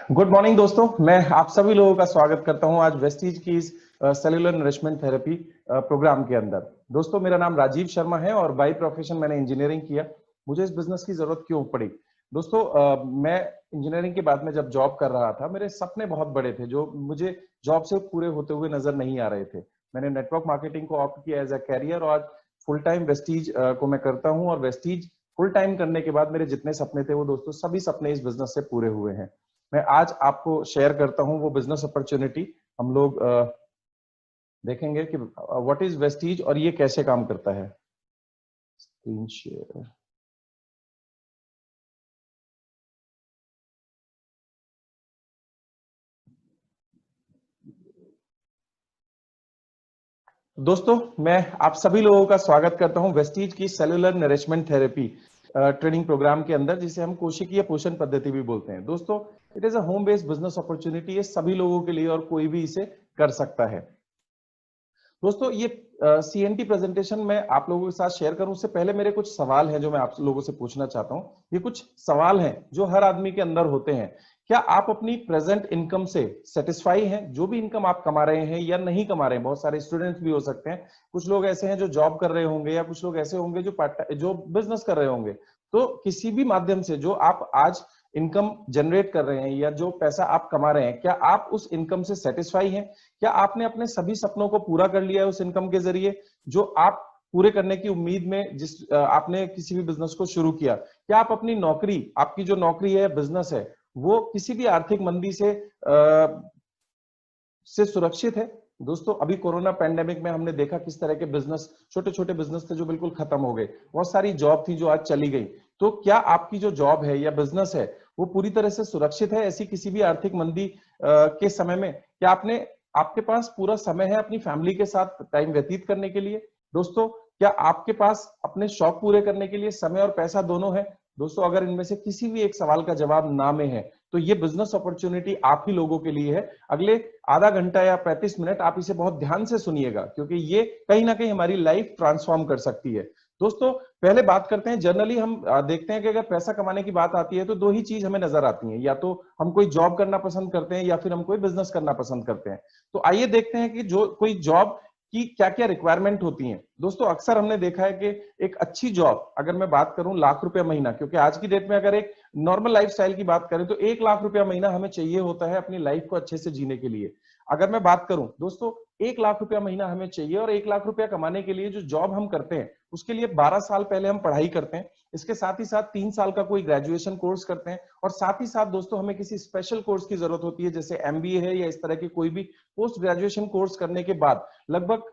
Good morning दोस्तों, मैं आप सभी लोगों का स्वागत करता हूं आज वेस्टीज की इस सेलुलर नरिशमेंट थेरेपी प्रोग्राम के अंदर। दोस्तों, मेरा नाम राजीव शर्मा है और बाय प्रोफेशन मैंने इंजीनियरिंग किया। मुझे इस बिजनेस की जरूरत क्यों पड़ी? दोस्तों, मैं इंजीनियरिंग के बाद में जब जॉब कर रहा था, मेरे सपने बहुत बड़े थे जो मुझे जॉब से पूरे होते हुए नजर नहीं आ रहे थे। मैंने नेटवर्क मार्केटिंग को ऑप्ट किया एज अ कैरियर और आज फुल टाइम वेस्टीज को मैं करता हूँ। और वेस्टीज फुल टाइम करने के बाद मेरे जितने सपने थे वो दोस्तों सभी सपने इस बिजनेस से पूरे हुए हैं। मैं आज आपको शेयर करता हूं वो बिजनेस अपॉर्चुनिटी। हम लोग देखेंगे कि व्हाट इज वेस्टीज और ये कैसे काम करता है। Screen share. दोस्तों, मैं आप सभी लोगों का स्वागत करता हूं वेस्टीज की cellular nourishment therapy training programme के अंदर, जिसे हम कोशिकीय पोषण पद्धति भी बोलते हैं। दोस्तों, it is a home based business opportunity. ये सभी लोगों के लिए और कोई भी इसे कर सकता है। दोस्तों, ये सीएनटी प्रेजेंटेशन मैं आप लोगों के साथ शेयर करूं उससे पहले मेरे कुछ सवाल हैं जो मैं आप लोगों से पूछना चाहता हूं। ये कुछ सवाल हैं जो हर आदमी के अंदर होते हैं। क्या आप अपनी प्रेजेंट इनकम से सेटिस्फाई हैं? जो भी इनकम आप कमा रहे हैं या नहीं कमा रहे हैं, बहुत सारे स्टूडेंट्स भी हो सकते हैं, कुछ लोग ऐसे हैं जो जॉब कर रहे होंगे, या कुछ लोग ऐसे होंगे जो बिजनेस कर रहे होंगे। तो किसी भी माध्यम से जो आप आज इनकम जनरेट कर रहे हैं या जो पैसा आप कमा रहे हैं, क्या आप उस इनकम से सेटिस्फाई हैं? क्या आपने अपने सभी सपनों को पूरा कर लिया है उस इनकम के जरिए जो आप पूरे करने की उम्मीद में जिस आपने किसी भी बिजनेस को शुरू किया? क्या आप अपनी नौकरी, आपकी जो नौकरी है, बिजनेस है, वो किसी भी आर्थिक मंदी से सुरक्षित है? दोस्तों, अभी कोरोना पैंडेमिक में हमने देखा किस तरह के बिजनेस, छोटे छोटे बिजनेस थे जो बिल्कुल खत्म हो गए। बहुत सारी जॉब थी जो आज चली गई। तो क्या आपकी जो जॉब है या बिजनेस है वो पूरी तरह से सुरक्षित है ऐसी किसी भी आर्थिक मंदी के समय में? क्या आपके पास पूरा समय है अपनी फैमिली के साथ टाइम व्यतीत करने के लिए? दोस्तों, क्या आपके पास अपने शौक पूरे करने के लिए समय और पैसा दोनों है? दोस्तों, अगर इनमें से किसी भी एक सवाल का जवाब ना में है तो ये बिजनेस अपॉर्चुनिटी आप ही लोगों के लिए है। अगले आधा घंटा या 35 मिनट आप इसे बहुत ध्यान से सुनिएगा, क्योंकि ये कहीं ना कहीं हमारी लाइफ ट्रांसफॉर्म कर सकती है। दोस्तों, पहले बात करते हैं, जनरली हम देखते हैं कि अगर पैसा कमाने की बात आती है तो दो ही चीज हमें नजर आती हैं, या तो हम कोई जॉब करना पसंद करते हैं या फिर हम कोई बिजनेस करना पसंद करते हैं। तो आइए देखते हैं कि जो कोई जॉब की क्या क्या रिक्वायरमेंट होती हैं। दोस्तों, अक्सर हमने देखा है कि एक अच्छी जॉब, अगर मैं बात करूं लाख रुपया महीना, क्योंकि आज की डेट में अगर एक नॉर्मल लाइफस्टाइल की बात करें तो 1 लाख रुपया महीना हमें चाहिए होता है अपनी लाइफ को अच्छे से जीने के लिए। अगर मैं बात करूं दोस्तों, 1 लाख रुपया महीना हमें चाहिए, और 1 लाख रुपया कमाने के लिए जो जॉब हम करते हैं उसके लिए 12 साल पहले हम पढ़ाई करते हैं। इसके साथ ही साथ 3 साल का कोई ग्रेजुएशन कोर्स करते हैं, और साथ ही साथ दोस्तों हमें किसी स्पेशल कोर्स की जरूरत होती है, जैसे एमबीए है या इस तरह की कोई भी पोस्ट ग्रेजुएशन कोर्स करने के बाद लगभग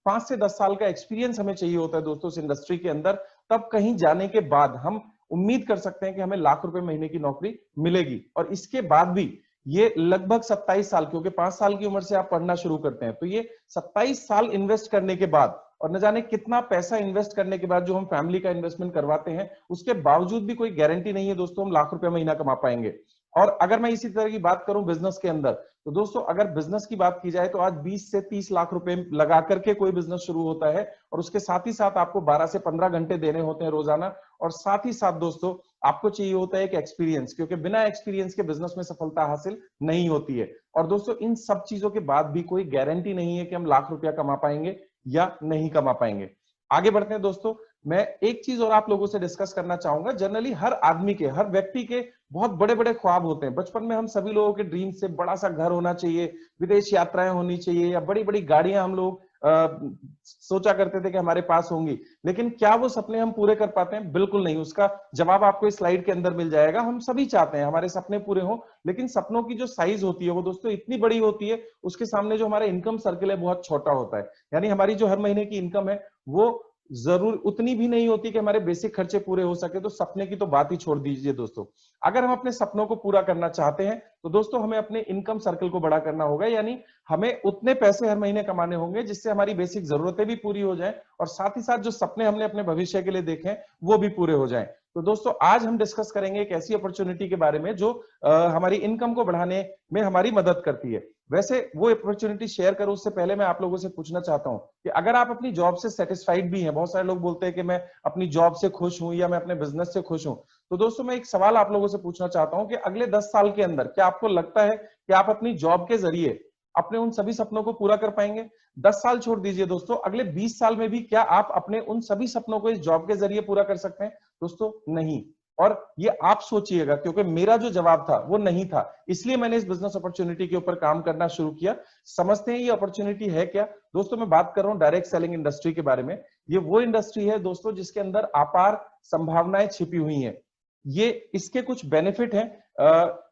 5 से 10 साल का एक्सपीरियंस हमें चाहिए होता है दोस्तों इस इंडस्ट्री के अंदर। तब कहीं जाने के बाद हम उम्मीद कर सकते हैं कि हमें लाख रुपए महीने की नौकरी मिलेगी। और इसके बाद भी ये लगभग 27 साल, क्योंकि 5 साल की उम्र से आप पढ़ना शुरू करते हैं, तो ये 27 साल इन्वेस्ट करने के बाद और न जाने कितना पैसा इन्वेस्ट करने के बाद जो हम फैमिली का इन्वेस्टमेंट करवाते हैं, उसके बावजूद भी कोई गारंटी नहीं है दोस्तों हम लाख रुपए महीना कमा पाएंगे। और अगर मैं इसी तरह की बात करूं बिजनेस के अंदर, तो दोस्तों अगर बिजनेस की बात की जाए तो आज 20 से 30 लाख रुपए लगा करके कोई बिजनेस शुरू होता है, और उसके साथ ही साथ आपको 12 से 15 घंटे देने होते हैं रोजाना। और साथ ही साथ दोस्तों आपको चाहिए होता है एक एक्सपीरियंस, क्योंकि बिना एक्सपीरियंस के बिजनेस में सफलता हासिल नहीं होती है। और दोस्तों इन सब चीजों के बाद भी कोई गारंटी नहीं है कि हम लाख रुपया कमा पाएंगे या नहीं कमा पाएंगे। आगे बढ़ते हैं दोस्तों, मैं एक चीज और आप लोगों से डिस्कस करना चाहूंगा। जनरली हर आदमी के, हर व्यक्ति के बहुत बड़े बड़े ख्वाब होते हैं। बचपन में हम सभी लोगों के ड्रीम से बड़ा सा घर होना चाहिए, विदेश यात्राएं होनी चाहिए, या बड़ी बड़ी गाड़ियां हम लोग सोचा करते थे कि हमारे पास होंगी। लेकिन क्या वो सपने हम पूरे कर पाते हैं? बिल्कुल नहीं। उसका जवाब आपको इस स्लाइड के अंदर मिल जाएगा। हम सभी चाहते हैं हमारे सपने पूरे हों, लेकिन सपनों की जो साइज होती है वो दोस्तों इतनी बड़ी होती है, उसके सामने जो हमारा इनकम सर्कल है बहुत छोटा होता है। यानी हमारी जो हर महीने की इनकम है वो जरूर उतनी भी नहीं होती कि हमारे बेसिक खर्चे पूरे हो सके। तो सपने की तो बात ही छोड़ दीजिए दोस्तों। अगर हम अपने सपनों को पूरा करना चाहते हैं तो दोस्तों हमें अपने इनकम सर्कल को बड़ा करना होगा, यानी हमें उतने पैसे हर महीने कमाने होंगे जिससे हमारी बेसिक जरूरतें भी पूरी हो जाएं, और साथ ही साथ जो सपने हमने अपने भविष्य के लिए देखे हैं वो भी पूरे हो जाएं। तो दोस्तों आज हम डिस्कस करेंगे एक ऐसी अपॉर्चुनिटी के बारे में जो हमारी इनकम को बढ़ाने में हमारी मदद करती है। वैसे वो अपॉर्चुनिटी शेयर करूं उससे पहले मैं आप लोगों से पूछना चाहता हूं कि अगर आप अपनी जॉब से सेटिस्फाइड भी हैं, बहुत सारे लोग बोलते हैं कि मैं अपनी जॉब से खुश हूं या मैं अपने बिजनेस से खुश हूं, तो दोस्तों मैं एक सवाल आप लोगों से पूछना चाहता हूं कि अगले 10 साल के अंदर क्या आपको लगता है कि आप अपनी जॉब के जरिए अपने उन सभी सपनों को पूरा कर पाएंगे? 10 साल छोड़ दीजिए दोस्तों, अगले 20 साल में भी क्या आप अपने उन सभी सपनों को इस जॉब के जरिए पूरा कर सकते हैं? दोस्तों नहीं। और ये आप सोचिएगा, क्योंकि मेरा जो जवाब था वो नहीं था, इसलिए मैंने इस बिजनेस अपॉर्चुनिटी के ऊपर काम करना शुरू किया। समझते हैं ये अपॉर्चुनिटी है क्या? दोस्तों मैं बात कर रहा हूं डायरेक्ट सेलिंग इंडस्ट्री के बारे में। ये वो इंडस्ट्री है दोस्तों जिसके अंदर अपार संभावनाएं छिपी हुई हैं। ये इसके कुछ बेनिफिट हैं,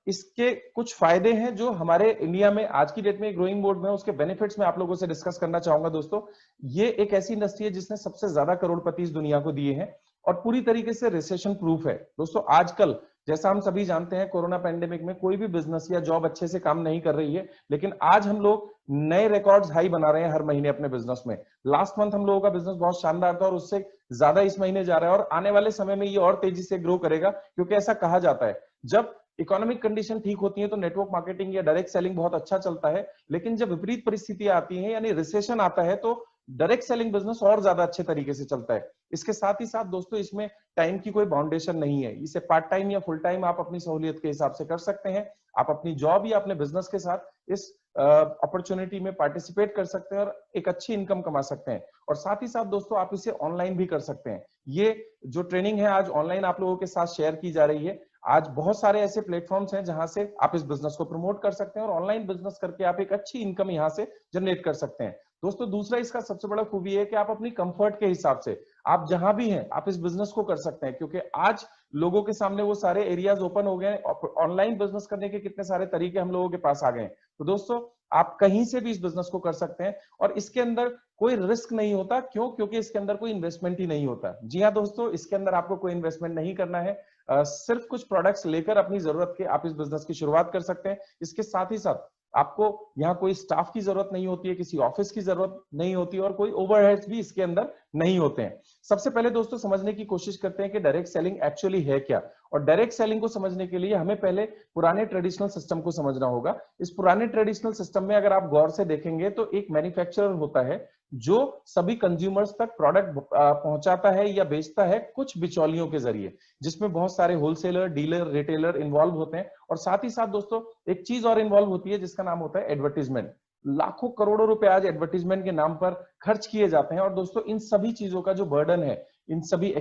इसके कुछ फायदे हैं जो हमारे इंडिया में आज की डेट में ग्रोइंग मोड में, उसके बेनिफिट्स में आप लोगों से डिस्कस करना चाहूंगा। दोस्तों ये एक ऐसी इंडस्ट्री है जिसने सबसे ज्यादा करोड़पति इस दुनिया को दिए हैं और पूरी तरीके से रिसेशन प्रूफ है। दोस्तों आजकल जैसा हम सभी जानते हैं, कोरोना पैंडेमिक में कोई भी बिजनेस या जॉब अच्छे से काम नहीं कर रही है, लेकिन आज हम लोग नए रिकॉर्ड्स हाई बना रहे हैं हर महीने अपने बिजनेस में। लास्ट मंथ हम लोगों का बिजनेस बहुत शानदार था और उससे ज्यादा इस महीने जा रहा है और आने वाले समय में ये और तेजी से ग्रो करेगा, क्योंकि ऐसा कहा जाता है जब इकोनॉमिक कंडीशन ठीक होती है तो नेटवर्क मार्केटिंग या डायरेक्ट सेलिंग बहुत अच्छा चलता है, लेकिन जब विपरीत परिस्थितियां आती हैं यानी रिसेशन आता है तो डायरेक्ट सेलिंग बिजनेस और ज्यादा अच्छे तरीके से चलता है। इसके साथ ही साथ दोस्तों इसमें टाइम की कोई बाउंडेशन नहीं है, इसे पार्ट टाइम या फुल टाइम आप अपनी सहूलियत के हिसाब से कर सकते हैं। आप अपनी जॉब या अपने बिजनेस के साथ इस अपॉर्चुनिटी में पार्टिसिपेट कर सकते हैं और एक अच्छी इनकम कमा सकते हैं। और साथ ही साथ दोस्तों आप इसे ऑनलाइन भी कर सकते हैं। ये जो ट्रेनिंग है आज ऑनलाइन आप लोगों के साथ शेयर की जा रही है। आज बहुत सारे ऐसे प्लेटफॉर्म्स हैं जहां से आप इस बिजनेस को प्रमोट कर सकते हैं और ऑनलाइन बिजनेस करके आप एक अच्छी इनकम यहां से जनरेट कर सकते हैं। दोस्तों दूसरा इसका सबसे बड़ा खूबी है कि आप अपनी कंफर्ट के हिसाब से आप जहां भी हैं आप इस बिजनेस को कर सकते हैं, क्योंकि आज लोगों के सामने वो सारे एरियाज ओपन हो गए हैं। ऑनलाइन बिजनेस करने के कितने सारे तरीके हम लोगों के पास आ गए हैं। तो दोस्तों आप कहीं से भी इस बिजनेस को कर सकते हैं और इसके अंदर कोई रिस्क नहीं होता। क्यों? क्योंकि इसके अंदर कोई इन्वेस्टमेंट ही नहीं होता। जी हाँ दोस्तों, इसके अंदर आपको कोई इन्वेस्टमेंट नहीं करना है। सिर्फ कुछ प्रोडक्ट्स लेकर अपनी जरूरत के आप इस बिजनेस की शुरुआत कर सकते हैं। इसके साथ ही साथ आपको यहाँ कोई स्टाफ की जरूरत नहीं होती है, किसी ऑफिस की जरूरत नहीं होती और कोई ओवरहेड्स भी इसके अंदर नहीं होते हैं। सबसे पहले दोस्तों समझने की कोशिश करते हैं कि डायरेक्ट सेलिंग एक्चुअली है क्या। और डायरेक्ट सेलिंग को समझने के लिए हमें पहले पुराने ट्रेडिशनल सिस्टम को समझना होगा। इस पुराने ट्रेडिशनल सिस्टम में अगर आप गौर से देखेंगे तो एक मैन्युफैक्चरर होता है जो सभी कंज्यूमर्स तक प्रोडक्ट पहुंचाता है या बेचता है कुछ बिचौलियों के जरिए, जिसमें बहुत सारे होलसेलर, डीलर, रिटेलर इन्वॉल्व होते हैं। और साथ ही साथ दोस्तों एक चीज और इन्वॉल्व होती है जिसका नाम होता है एडवर्टीजमेंट। लाखों करोड़ों रुपए आज एडवर्टीजमेंट के नाम पर खर्च किए जाते हैं और दोस्तों इन सभी चीजों का जो बर्डन है, इन सभी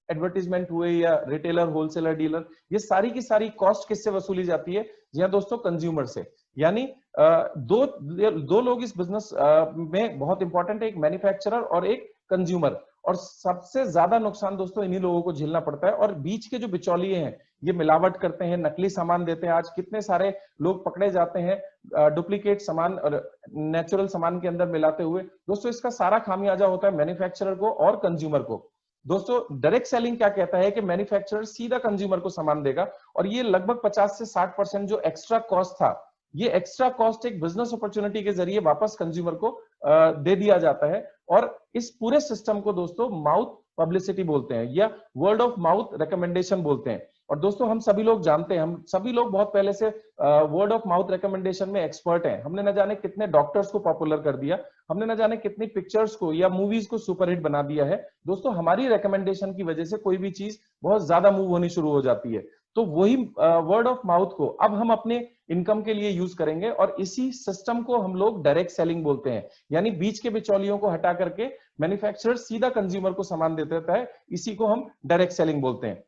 एडवर्टीजमेंट हुए या रिटेलर, होलसेलर, डीलर, ये सारी की सारी कॉस्ट किससे वसूली जाती है? जी हाँ दोस्तों, कंज्यूमर से। यानी दो लोग इस बिजनेस में बहुत इंपॉर्टेंट है, एक मैन्युफैक्चरर और एक कंज्यूमर। और सबसे ज्यादा नुकसान दोस्तों इन्हीं लोगों को झेलना पड़ता है। और बीच के जो बिचौलिए हैं ये मिलावट करते हैं, नकली सामान देते हैं। आज कितने सारे लोग पकड़े जाते हैं डुप्लीकेट सामान और नेचुरल सामान के अंदर मिलाते हुए। दोस्तों इसका सारा खामियाजा होता है मैन्युफैक्चरर को और कंज्यूमर को। दोस्तों डायरेक्ट सेलिंग क्या कहता है कि मैन्युफैक्चरर सीधा कंज्यूमर को सामान देगा और ये लगभग 50 से 60% जो एक्स्ट्रा कॉस्ट था, ये एक्स्ट्रा कॉस्ट एक बिजनेस अपॉर्चुनिटी के जरिए वापस कंज्यूमर को दे दिया जाता है। और इस पूरे सिस्टम को दोस्तों माउथ पब्लिसिटी बोलते हैं या वर्ड ऑफ माउथ रिकमेंडेशन बोलते हैं। और दोस्तों हम सभी लोग जानते हैं, हम सभी लोग बहुत पहले से वर्ड ऑफ माउथ रिकमेंडेशन में एक्सपर्ट हैं। हमने न जाने कितने डॉक्टर्स को पॉपुलर कर दिया, हमने न जाने कितनी पिक्चर्स को या मूवीज को सुपरहिट बना दिया है। दोस्तों हमारी रिकमेंडेशन की वजह से कोई भी चीज बहुत ज्यादा मूव होनी शुरू हो जाती है। तो वही वर्ड ऑफ माउथ को अब हम अपने इनकम के लिए यूज करेंगे और इसी सिस्टम को हम लोग डायरेक्ट सेलिंग बोलते हैं। यानी बीच के बिचौलियों को हटा करके मैन्युफैक्चरर सीधा कंज्यूमर को सामान दे देता है, इसी को हम डायरेक्ट सेलिंग बोलते हैं।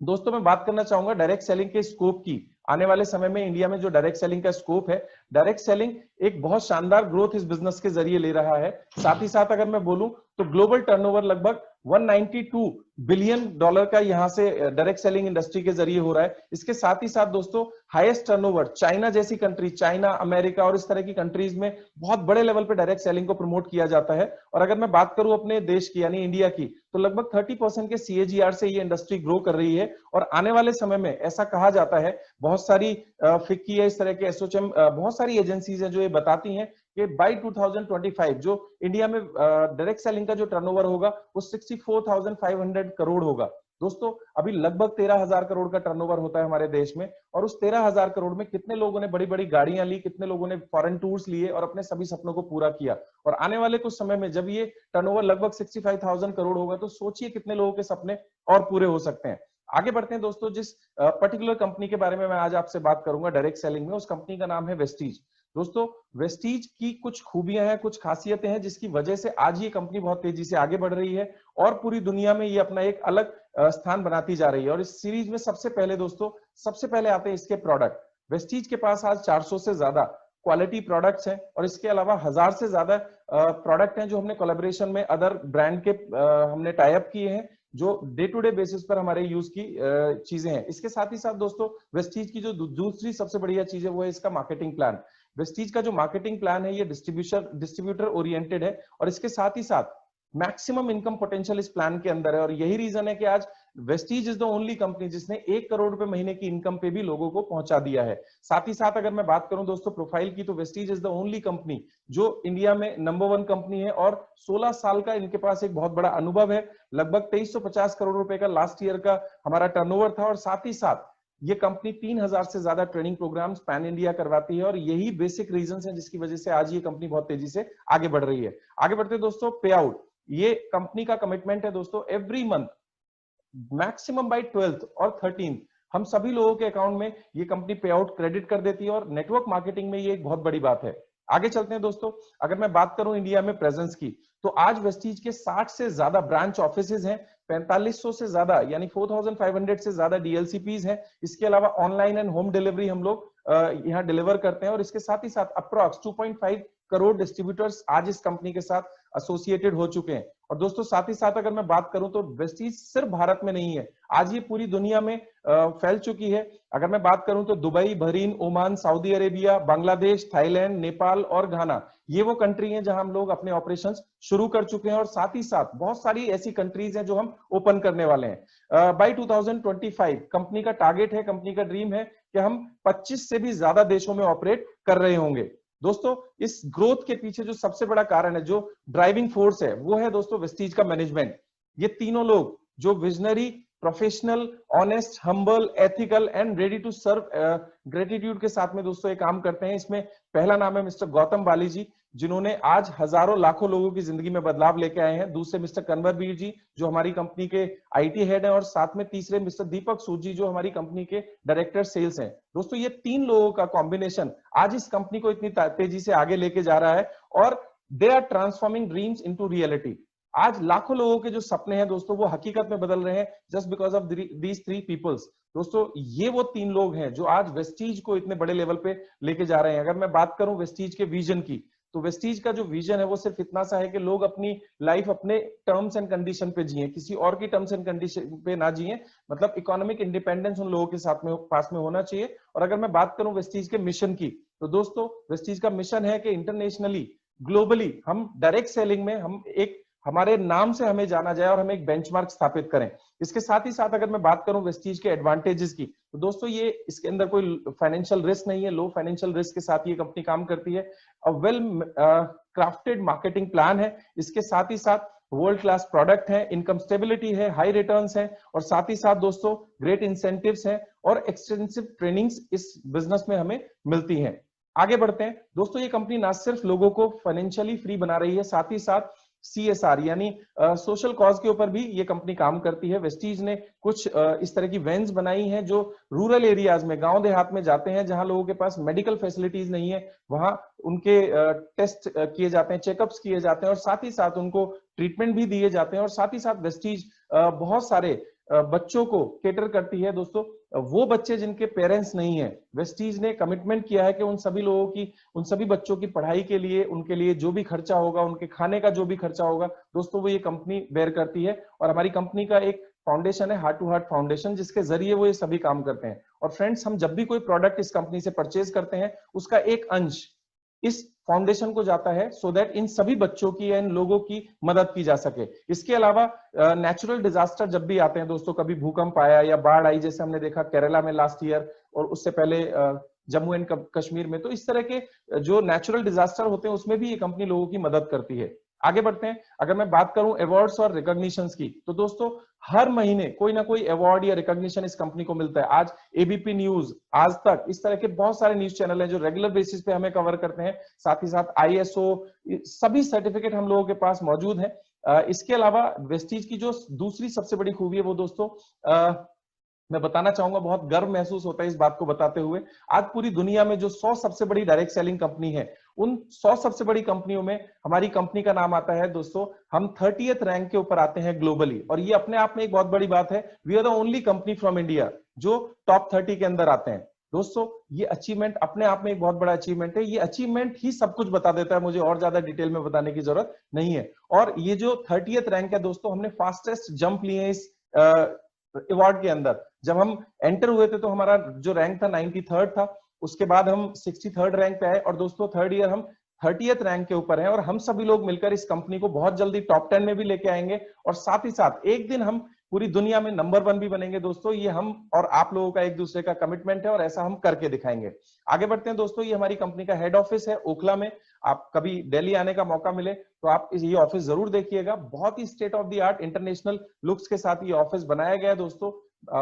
दोस्तों मैं बात करना चाहूंगा डायरेक्ट सेलिंग के स्कोप की। आने वाले समय में इंडिया में जो डायरेक्ट सेलिंग का स्कोप है, डायरेक्ट सेलिंग एक बहुत शानदार ग्रोथ इस बिजनेस के जरिए ले रहा है। साथ ही साथ अगर मैं बोलूं तो ग्लोबल टर्नओवर लगभग $192 बिलियन का यहां से डायरेक्ट सेलिंग इंडस्ट्री के जरिए हो रहा है। इसके साथ ही साथ दोस्तों हाईएस्ट टर्नओवर चाइना जैसी कंट्री, चाइना, अमेरिका और इस तरह की कंट्रीज में बहुत बड़े लेवल पे डायरेक्ट सेलिंग को प्रमोट किया जाता है। और अगर मैं बात करूं अपने देश की यानी इंडिया की, तो लगभग 30% के CAGR से ये इंडस्ट्री ग्रो कर रही है। और आने वाले समय में ऐसा कहा जाता है, बहुत सारी फिक्की है, इस तरह के एसोचैम, बहुत सारी एजेंसीज हैं जो ये बताती हैं कि बाय 2025 जो इंडिया में डायरेक्ट सेलिंग का जो टर्नओवर होगा वो 64,500 करोड़ होगा। दोस्तों अभी लगभग 13,000 करोड़ का टर्नओवर होता है हमारे देश में, और उस 13,000 करोड़ में कितने लोगों ने बड़ी बड़ी गाड़ियां ली, कितने लोगों ने फॉरेन टूर्स लिए और अपने सभी सपनों को पूरा किया। और आने वाले कुछ समय में जब ये टर्नओवर लगभग 65,000 करोड़ होगा तो सोचिए कितने लोगों के सपने और पूरे हो सकते हैं। आगे बढ़ते हैं दोस्तों, जिस पर्टिकुलर कंपनी के बारे में मैं आज आपसे बात करूंगा डायरेक्ट सेलिंग में, उस कंपनी का नाम है वेस्टीज। दोस्तों वेस्टीज की कुछ खूबियां हैं, कुछ खासियतें हैं, जिसकी वजह से आज ये कंपनी बहुत तेजी से आगे बढ़ रही है और पूरी दुनिया में ये अपना एक अलग स्थान बनाती जा रही है। और इस सीरीज में सबसे पहले दोस्तों, सबसे पहले आते हैं इसके प्रोडक्ट। वेस्टीज के पास आज 400 से ज्यादा क्वालिटी प्रोडक्ट्स हैं और इसके अलावा 1000 से ज्यादा प्रोडक्ट हैं जो हमने कोलैबोरेशन में अदर ब्रांड के हमने टाई अप किए हैं, जो डे टू डे बेसिस पर हमारे यूज की चीजें हैं। इसके साथ ही साथ दोस्तों वेस्टीज की जो दूसरी सबसे बढ़िया चीज है वो है इसका मार्केटिंग प्लान। वेस्टीज का जो मार्केटिंग प्लान है ये डिस्ट्रीब्यूटर ओरिएंटेड है और इसके साथ ही साथ मैक्सिमम इनकम पोटेंशियल इस प्लान के अंदर है। और यही रीजन है कि आज Vestige is the only company जिसने 1 करोड़ रुपए महीने की इनकम पे भी लोगों को पहुंचा दिया है। साथ ही साथ अगर मैं बात करूं दोस्तों प्रोफाइल की, तो Vestige is the only company जो इंडिया में नंबर 1 कंपनी है और 16 साल का इनके पास एक बहुत बड़ा अनुभव है। लगभग 2350 करोड़ रुपए का लास्ट ईयर का हमारा टर्नओवर था और साथ ही साथ ये कंपनी 3000 से ज्यादा ट्रेनिंग प्रोग्राम्स पैन इंडिया करवाती है और यही बेसिक रीजन है जिसकी वजह से आज ये कंपनी बहुत तेजी से आगे बढ़ रही है। आगे बढ़ते दोस्तों, पे आउट, ये कंपनी का कमिटमेंट है दोस्तों, every month maximum bye 12th और 13th हम सभी लोगों के अकाउंट में ये कंपनी पे आउट क्रेडिट कर देती है और नेटवर्क मार्केटिंग में ये एक बहुत बड़ी बात है। आगे चलते हैं दोस्तों, अगर मैं बात करूं इंडिया में प्रेजेंस की, तो आज वेस्टीज के 60 से ज्यादा ब्रांच ऑफिसेज हैं, 4500 से ज्यादा यानी 4500 से ज्यादा डीएलसीपीज हैं। इसके अलावा ऑनलाइन एंड होम डिलीवरी हम लोग यहाँ डिलीवर करते हैं और इसके साथ ही साथ अप्रॉक्स 2.5 करोड़ डिस्ट्रीब्यूटर्स आज इस कंपनी के साथ एसोसिएटेड हो चुके हैं। और दोस्तों साथ ही साथ अगर मैं बात करूं तो वेस्टीज सिर्फ भारत में नहीं है, आज ये पूरी दुनिया में फैल चुकी है। अगर मैं बात करूं तो Dubai, Bahrain, Oman, Saudi Arabia, Bangladesh, Thailand, Nepal और घाना, ये वो कंट्री हैं जहां हम लोग अपने ऑपरेशंस शुरू कर चुके हैं और साथ ही साथ बहुत सारी ऐसी कंट्रीज हैं जो हम ओपन करने वाले हैं। बाय 2025 कंपनी का टारगेट है, कंपनी का ड्रीम है कि हम 25 से भी ज्यादा देशों में ऑपरेट कर रहे होंगे। दोस्तों इस ग्रोथ के पीछे जो सबसे बड़ा कारण है, जो ड्राइविंग फोर्स है, वो है दोस्तों वेस्टीज का मैनेजमेंट। ये तीनों लोग जो visionary, professional, honest, humble, ethical and ready to serve gratitude के साथ में दोस्तों ये काम करते हैं। इसमें पहला नाम है मिस्टर गौतम बाली जी, जिन्होंने आज हजारों लाखों लोगों की जिंदगी में बदलाव लेके आए हैं। दूसरे मिस्टर कन्वरवीर जी जो हमारी कंपनी के आईटी हेड हैं और साथ में तीसरे मिस्टर दीपक सूद जी जो हमारी कंपनी के डायरेक्टर सेल्स हैं। दोस्तों ये 3 लोगों का कॉम्बिनेशन आज इस कंपनी को इतनी तेजी से आगे लेके जा रहा है और they are transforming dreams into reality. आज लाखों लोगों के जो सपने हैं दोस्तों वो हकीकत में बदल रहे हैं just because of these 3 peoples. दोस्तों ये वो 3 लोग हैं जो आज वेस्टीज को इतने बड़े लेवल पे लेके जा रहे हैं। अगर मैं बात करूं वेस्टीज के विजन की, तो वेस्टीज का जो विजन है वो सिर्फ इतना सा है कि लोग अपनी लाइफ अपने टर्म्स एंड कंडीशन पे जिए, किसी और की टर्म्स एंड कंडीशन पे ना जिए। मतलब इकोनॉमिक इंडिपेंडेंस उन लोगों के साथ में पास में होना चाहिए। और अगर मैं बात करूं वेस्टीज के मिशन की, तो दोस्तों वेस्टीज का मिशन है कि इंटरनेशनली, ग्लोबली हम डायरेक्ट सेलिंग में हम एक हमारे नाम से हमें जाना जाए और हम एक बेंचमार्क स्थापित करें। इसके साथ ही साथ अगर मैं बात करूं वेस्टीज के एडवांटेजेस की, तो दोस्तों ये इसके अंदर कोई फाइनेंशियल रिस्क नहीं है, लो फाइनेंशियल रिस्क के साथ ये कंपनी काम करती है। वेल क्राफ्टेड मार्केटिंग प्लान है, इसके साथ ही साथ वर्ल्ड क्लास प्रोडक्ट है, इनकम स्टेबिलिटी है, हाई रिटर्न्स है और साथ ही साथ दोस्तों ग्रेट इंसेंटिव्स हैं और एक्सटेंसिव ट्रेनिंग्स इस बिजनेस में हमें मिलती हैं। आगे बढ़ते हैं दोस्तों, ये कंपनी ना सिर्फ लोगों को फाइनेंशियली फ्री बना रही है, साथ ही साथ CSR यानी सोशल कॉज के ऊपर भी ये कंपनी काम करती है। वेस्टीज ने कुछ इस तरह की वैन्स बनाई हैं जो रूरल एरियाज में, गांव देहात में जाते हैं जहां लोगों के पास मेडिकल फैसिलिटीज नहीं है, वहां उनके टेस्ट किए जाते हैं, चेकअप्स किए जाते हैं और साथ ही साथ उनको ट्रीटमेंट भी दिए जाते हैं। और साथ ही साथ वेस्टीज बहुत सारे बच्चों को केटर करती है। दोस्तों वो बच्चे जिनके पेरेंट्स नहीं है, वेस्टीज ने कमिटमेंट किया है कि उन सभी लोगों की, उन सभी बच्चों की पढ़ाई के लिए, उनके लिए जो भी खर्चा होगा, उनके खाने का जो भी खर्चा होगा, दोस्तों वो ये कंपनी बेयर करती है। और हमारी कंपनी का एक फाउंडेशन है, हार्ट टू हार्ट फाउंडेशन, जिसके जरिए वो ये सभी काम करते हैं। और फ्रेंड्स, हम जब भी कोई प्रोडक्ट इस कंपनी से परचेज करते हैं, उसका एक अंश इस फाउंडेशन को जाता है सो दैट इन सभी बच्चों की या इन लोगों की मदद की जा सके। इसके अलावा नेचुरल डिजास्टर जब भी आते हैं दोस्तों, कभी भूकंप आया या बाढ़ आई, जैसे हमने देखा केरला में लास्ट ईयर और उससे पहले जम्मू एंड कश्मीर में, तो इस तरह के जो नेचुरल डिजास्टर होते हैं उसमें भी ये कंपनी लोगों की मदद करती है। आगे बढ़ते हैं, अगर मैं बात करूं अवार्ड्स और रिकॉग्निशंस की, तो दोस्तों हर महीने कोई ना कोई अवार्ड या रिकॉग्निशन इस कंपनी को मिलता है। आज एबीपी न्यूज, आज तक, इस तरह के बहुत सारे न्यूज चैनल हैं जो रेगुलर बेसिस पे हमें कवर करते हैं। साथ ही साथ ISO, सभी सर्टिफिकेट हम लोगों के पास मौजूद हैं। इसके अलावा वेस्टीज की जो दूसरी सबसे बड़ी खूबी है वो दोस्तों मैं बताना चाहूंगा, बहुत गर्व महसूस होता है इस बात को बताते हुए। आज पूरी दुनिया में जो 100 सबसे बड़ी डायरेक्ट सेलिंग कंपनी है, उन 100 सबसे बड़ी कंपनियों में हमारी कंपनी का नाम आता है दोस्तों। हम 30th रैंक के ऊपर आते हैं ग्लोबली, और ये अपने आप में एक बहुत बड़ी बात है। We are the only company from India जो टॉप 30 के अंदर आते हैं। दोस्तों ये अचीवमेंट अपने आप में एक बहुत बड़ा अचीवमेंट है। ये अचीवमेंट ही सब कुछ बता देता है, मुझे और ज्यादा डिटेल में बताने की जरूरत नहीं है। और ये जो 30th रैंक है दोस्तों, हमने फास्टेस्ट जंप लिए इस अवार्ड के अंदर। जब हम एंटर हुए थे तो हमारा जो रैंक था 93rd था, उसके बाद हम 63rd रैंक पे आए, और दोस्तों थर्ड ईयर हम 30th रैंक के ऊपर हैं। और हम सभी लोग मिलकर इस कंपनी को बहुत जल्दी टॉप 10 में भी लेके आएंगे, और साथ ही साथ एक दिन हम पूरी दुनिया में नंबर 1 भी बनेंगे दोस्तों। ये हम और आप लोगों का एक दूसरे का कमिटमेंट है, और ऐसा हम करके दिखाएंगे। आगे बढ़ते हैं दोस्तों। ये हमारी कंपनी का हेड ऑफिस है ओखला में। आप कभी दिल्ली आने का मौका मिले तो आप ये ऑफिस जरूर देखिएगा। बहुत ही state of the art international looks के साथ ये ऑफिस बनाया गया है दोस्तों।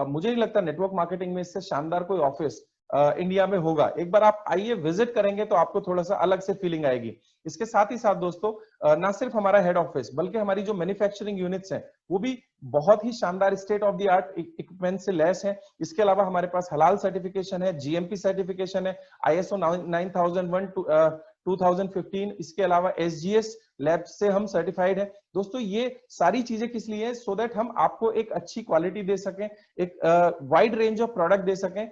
मुझे नहीं लगता नेटवर्क मार्केटिंग में इससे शानदार कोई ऑफिस इंडिया में होगा। एक बार आप आइए, विजिट करेंगे तो आपको थोड़ा सा अलग से फीलिंग आएगी। इसके साथ ही साथ दोस्तों, ना सिर्फ हमारा हेड ऑफिस, बल्कि हमारी जो मैन्युफैक्चरिंग यूनिट्स हैं वो भी बहुत ही शानदार state of the art equipment से लैस है। इसके अलावा हमारे पास हलाल सर्टिफिकेशन है, जीएमपी सर्टिफिकेशन है, ISO 9001 2015, इसके अलावा SGS लैब से हम सर्टिफाइड है। दोस्तों ये सारी चीजें किस लिए है? सो दैट हम आपको एक अच्छी क्वालिटी दे सकें, एक वाइड रेंज ऑफ प्रोडक्ट दे सकें।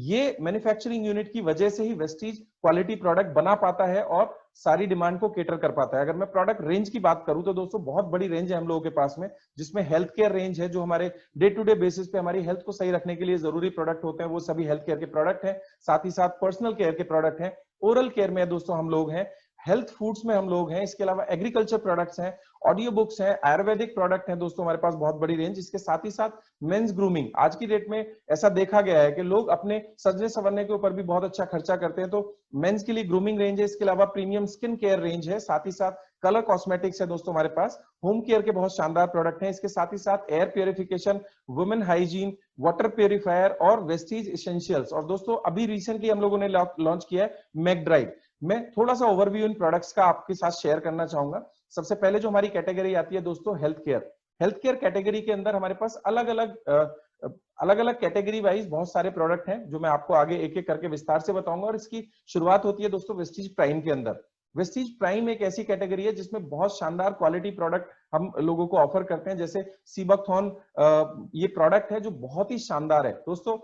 ये मैन्युफैक्चरिंग यूनिट की वजह से ही वेस्टीज क्वालिटी प्रोडक्ट बना पाता है और सारी डिमांड को केटर कर पाता है। अगर मैं प्रोडक्ट रेंज की बात करूं तो दोस्तों बहुत बड़ी रेंज है हम लोगों के पास में, जिसमें हेल्थ केयर रेंज है, जो हमारे डे टू डे बेसिस पे हमारी हेल्थ को सही रखने के लिए जरूरी प्रोडक्ट होते हैं, वो सभी हेल्थ केयर के प्रोडक्ट हैं। साथ ही साथ पर्सनल केयर के प्रोडक्ट हैं, ओरल केयर में दोस्तों हम लोग हैं, हेल्थ फूड्स में हम लोग हैं, इसके अलावा एग्रीकल्चर प्रोडक्ट्स हैं, ऑडियो बुक्स हैं, आयुर्वेदिक प्रोडक्ट हैं दोस्तों हमारे पास बहुत बड़ी रेंज। इसके साथ ही साथ मेंस ग्रूमिंग, आज की डेट में ऐसा देखा गया है कि लोग अपने सजने संवरने के ऊपर भी बहुत अच्छा खर्चा करते हैं, तो मेंस के लिए ग्रूमिंग रेंज है। इसके अलावा प्रीमियम स्किन केयर रेंज है, साथ ही साथ कलर कॉस्मेटिक्स है दोस्तों हमारे पास, होम केयर के बहुत शानदार प्रोडक्ट हैं। इसके साथ ही साथ air purification, women hygiene, water purifier और वेस्टीज एसेंशियल्स। और दोस्तों अभी रिसेंटली हम लोगों ने लॉन्च किया है मैक ड्राइव। मैं थोड़ा सा ओवरव्यू इन प्रोडक्ट्स का आपके साथ शेयर करना चाहूंगा। सबसे पहले जो हमारी कैटेगरी आती है दोस्तों, health care. Health care category के अंदर हमारे पास अलग अलग कैटेगरी वाइज बहुत सारे प्रोडक्ट हैं, जो मैं आपको आगे एक एक करके विस्तार से बताऊंगा। और इसकी शुरुआत होती है दोस्तों वेस्टीज प्राइम के अंदर। वेस्टीज प्राइम एक ऐसी कैटेगरी है जिसमें बहुत शानदार क्वालिटी प्रोडक्ट हम लोगों को ऑफर करते हैं, जैसे सीबकथॉन ये प्रोडक्ट है जो बहुत ही शानदार है दोस्तों।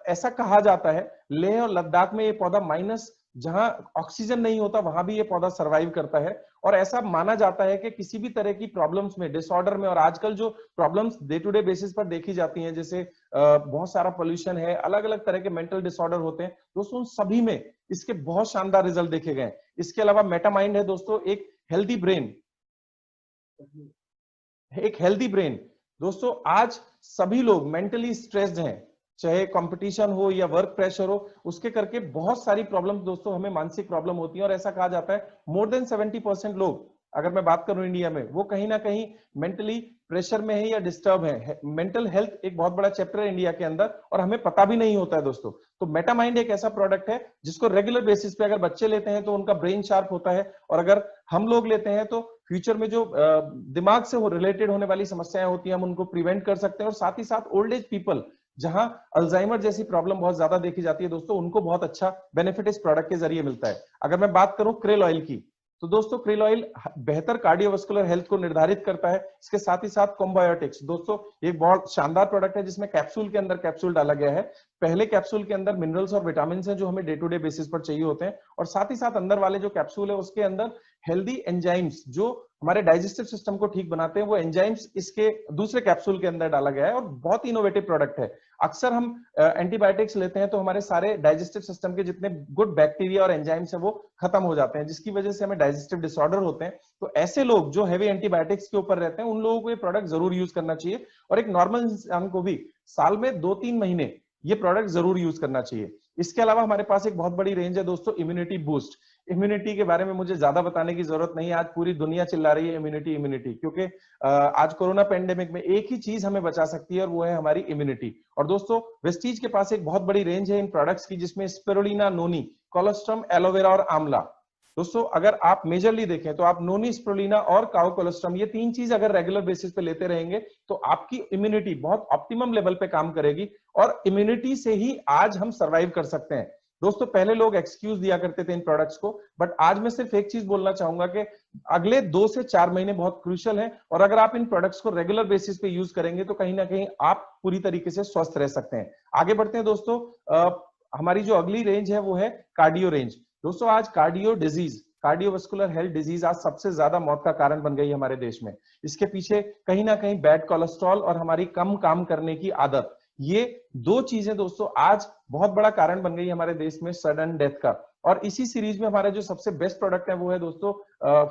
ऐसा कहा जाता है लेह और लद्दाख में ये पौधा माइनस जहां ऑक्सीजन नहीं होता वहां भी ये पौधा सरवाइव करता है। और ऐसा माना जाता है कि किसी भी तरह की प्रॉब्लम्स में, डिसऑर्डर में, और आजकल जो problems day to day basis पर देखी जाती हैं, जैसे बहुत सारा पोल्यूशन है, अलग अलग तरह के मेंटल डिसऑर्डर होते हैं दोस्तों, उन सभी में इसके बहुत शानदार रिजल्ट देखे गए। इसके अलावा मेटामाइंड है दोस्तों, एक हेल्दी ब्रेन। दोस्तों आज सभी लोग मेंटली स्ट्रेस्ड हैं, चाहे कंपटीशन हो या वर्क प्रेशर हो, उसके करके बहुत सारी प्रॉब्लम्स दोस्तों हमें मानसिक प्रॉब्लम होती है। और ऐसा कहा जाता है मोर देन 70% लोग, अगर मैं बात करूं इंडिया में, वो कहीं ना कहीं मेंटली प्रेशर में है या डिस्टर्ब है। मेंटल हेल्थ एक बहुत बड़ा चैप्टर है इंडिया के अंदर और हमें पता भी नहीं होता है दोस्तों। तो मेटामाइंड एक ऐसा प्रोडक्ट है जिसको रेगुलर बेसिस पे अगर बच्चे लेते हैं तो उनका ब्रेन शार्प होता है, और अगर हम लोग लेते हैं तो फ्यूचर में जो दिमाग से रिलेटेड होने वाली समस्याएं होती हैं हम उनको प्रिवेंट कर सकते हैं। और साथ ही साथ ओल्ड एज पीपल, जहां अल्जाइमर जैसी प्रॉब्लम बहुत ज्यादा देखी जाती है दोस्तों, उनको बहुत अच्छा बेनिफिट इस प्रोडक्ट के जरिए मिलता है। अगर मैं बात करूं क्रेल ऑयल की, तो दोस्तों क्रेल ऑयल बेहतर कार्डियोवास्कुलर हेल्थ को निर्धारित करता है। इसके साथ ही साथ कॉम्बायोटिक्स दोस्तों एक बहुत शानदार प्रोडक्ट है, जिसमें कैप्सूल के अंदर कैप्सूल डाला गया है। पहले कैप्सूल के अंदर मिनरल्स और विटामिन हैं जो हमें डे टू डे बेसिस पर चाहिए होते हैं, और साथ ही साथ अंदर वाले जो कैप्सूल है उसके अंदर हेल्दी एंजाइम्स जो हमारे डाइजेस्टिव सिस्टम को ठीक बनाते हैं, वो एंजाइम्स इसके दूसरे कैप्सूल के अंदर डाला गया है, और बहुत इनोवेटिव प्रोडक्ट है। अक्सर हम एंटीबायोटिक्स लेते हैं तो हमारे सारे डाइजेस्टिव सिस्टम के जितने गुड बैक्टीरिया और एंजाइम्स हैं वो खत्म हो जाते हैं, जिसकी वजह से हमें डाइजेस्टिव डिसऑर्डर होते हैं। तो ऐसे लोग जो हैवी एंटीबायोटिक्स के ऊपर रहते हैं, उन लोगों को ये प्रोडक्ट जरूर यूज करना चाहिए, और एक नॉर्मल इंसान को भी साल में 2-3 महीने ये प्रोडक्ट जरूर यूज करना चाहिए। इसके अलावा हमारे पास एक बहुत बड़ी रेंज है दोस्तों इम्यूनिटी बूस्ट। इम्यूनिटी के बारे में मुझे ज्यादा बताने की जरूरत नहीं है, आज पूरी दुनिया चिल्ला रही है इम्यूनिटी इम्यूनिटी, क्योंकि आज कोरोना पेंडेमिक में एक ही चीज हमें बचा सकती है और वो है हमारी इम्यूनिटी। और दोस्तों वेस्टीज के पास एक बहुत बड़ी रेंज है इन प्रोडक्ट्स की, जिसमें स्पिरुलिना नोनी, कोलोस्ट्रम, एलोवेरा और आंवला। दोस्तों अगर आप मेजरली देखें तो आप नोनी स्प्रुलिना और काउ कोलेस्ट्रम, ये तीन चीज अगर रेगुलर बेसिस पे लेते रहेंगे तो आपकी इम्यूनिटी बहुत ऑप्टिमम लेवल पे काम करेगी, और इम्यूनिटी से ही आज हम सरवाइव कर सकते हैं। दोस्तों पहले लोग एक्सक्यूज दिया करते थे इन प्रोडक्ट्स को, बट आज मैं सिर्फ एक चीज बोलना चाहूंगा कि अगले 2 से 4 महीने बहुत क्रूशियल हैं, और अगर आप इन प्रोडक्ट्स को रेगुलर बेसिस पे यूज करेंगे तो कहीं ना कहीं आप पूरी तरीके से स्वस्थ रह सकते हैं। आगे बढ़ते हैं दोस्तों। हमारी जो अगली रेंज है वो है कार्डियो रेंज। दोस्तों आज cardio disease, cardiovascular health disease आज सबसे ज्यादा मौत का कारण बन गई है हमारे देश में। इसके पीछे कहीं ना कहीं बैड कोलेस्ट्रॉल और हमारी कम काम करने की आदत, ये दो चीजें दोस्तों आज बहुत बड़ा कारण बन गई है हमारे देश में सडन डेथ का। और इसी सीरीज में हमारा जो सबसे बेस्ट प्रोडक्ट है वो है दोस्तों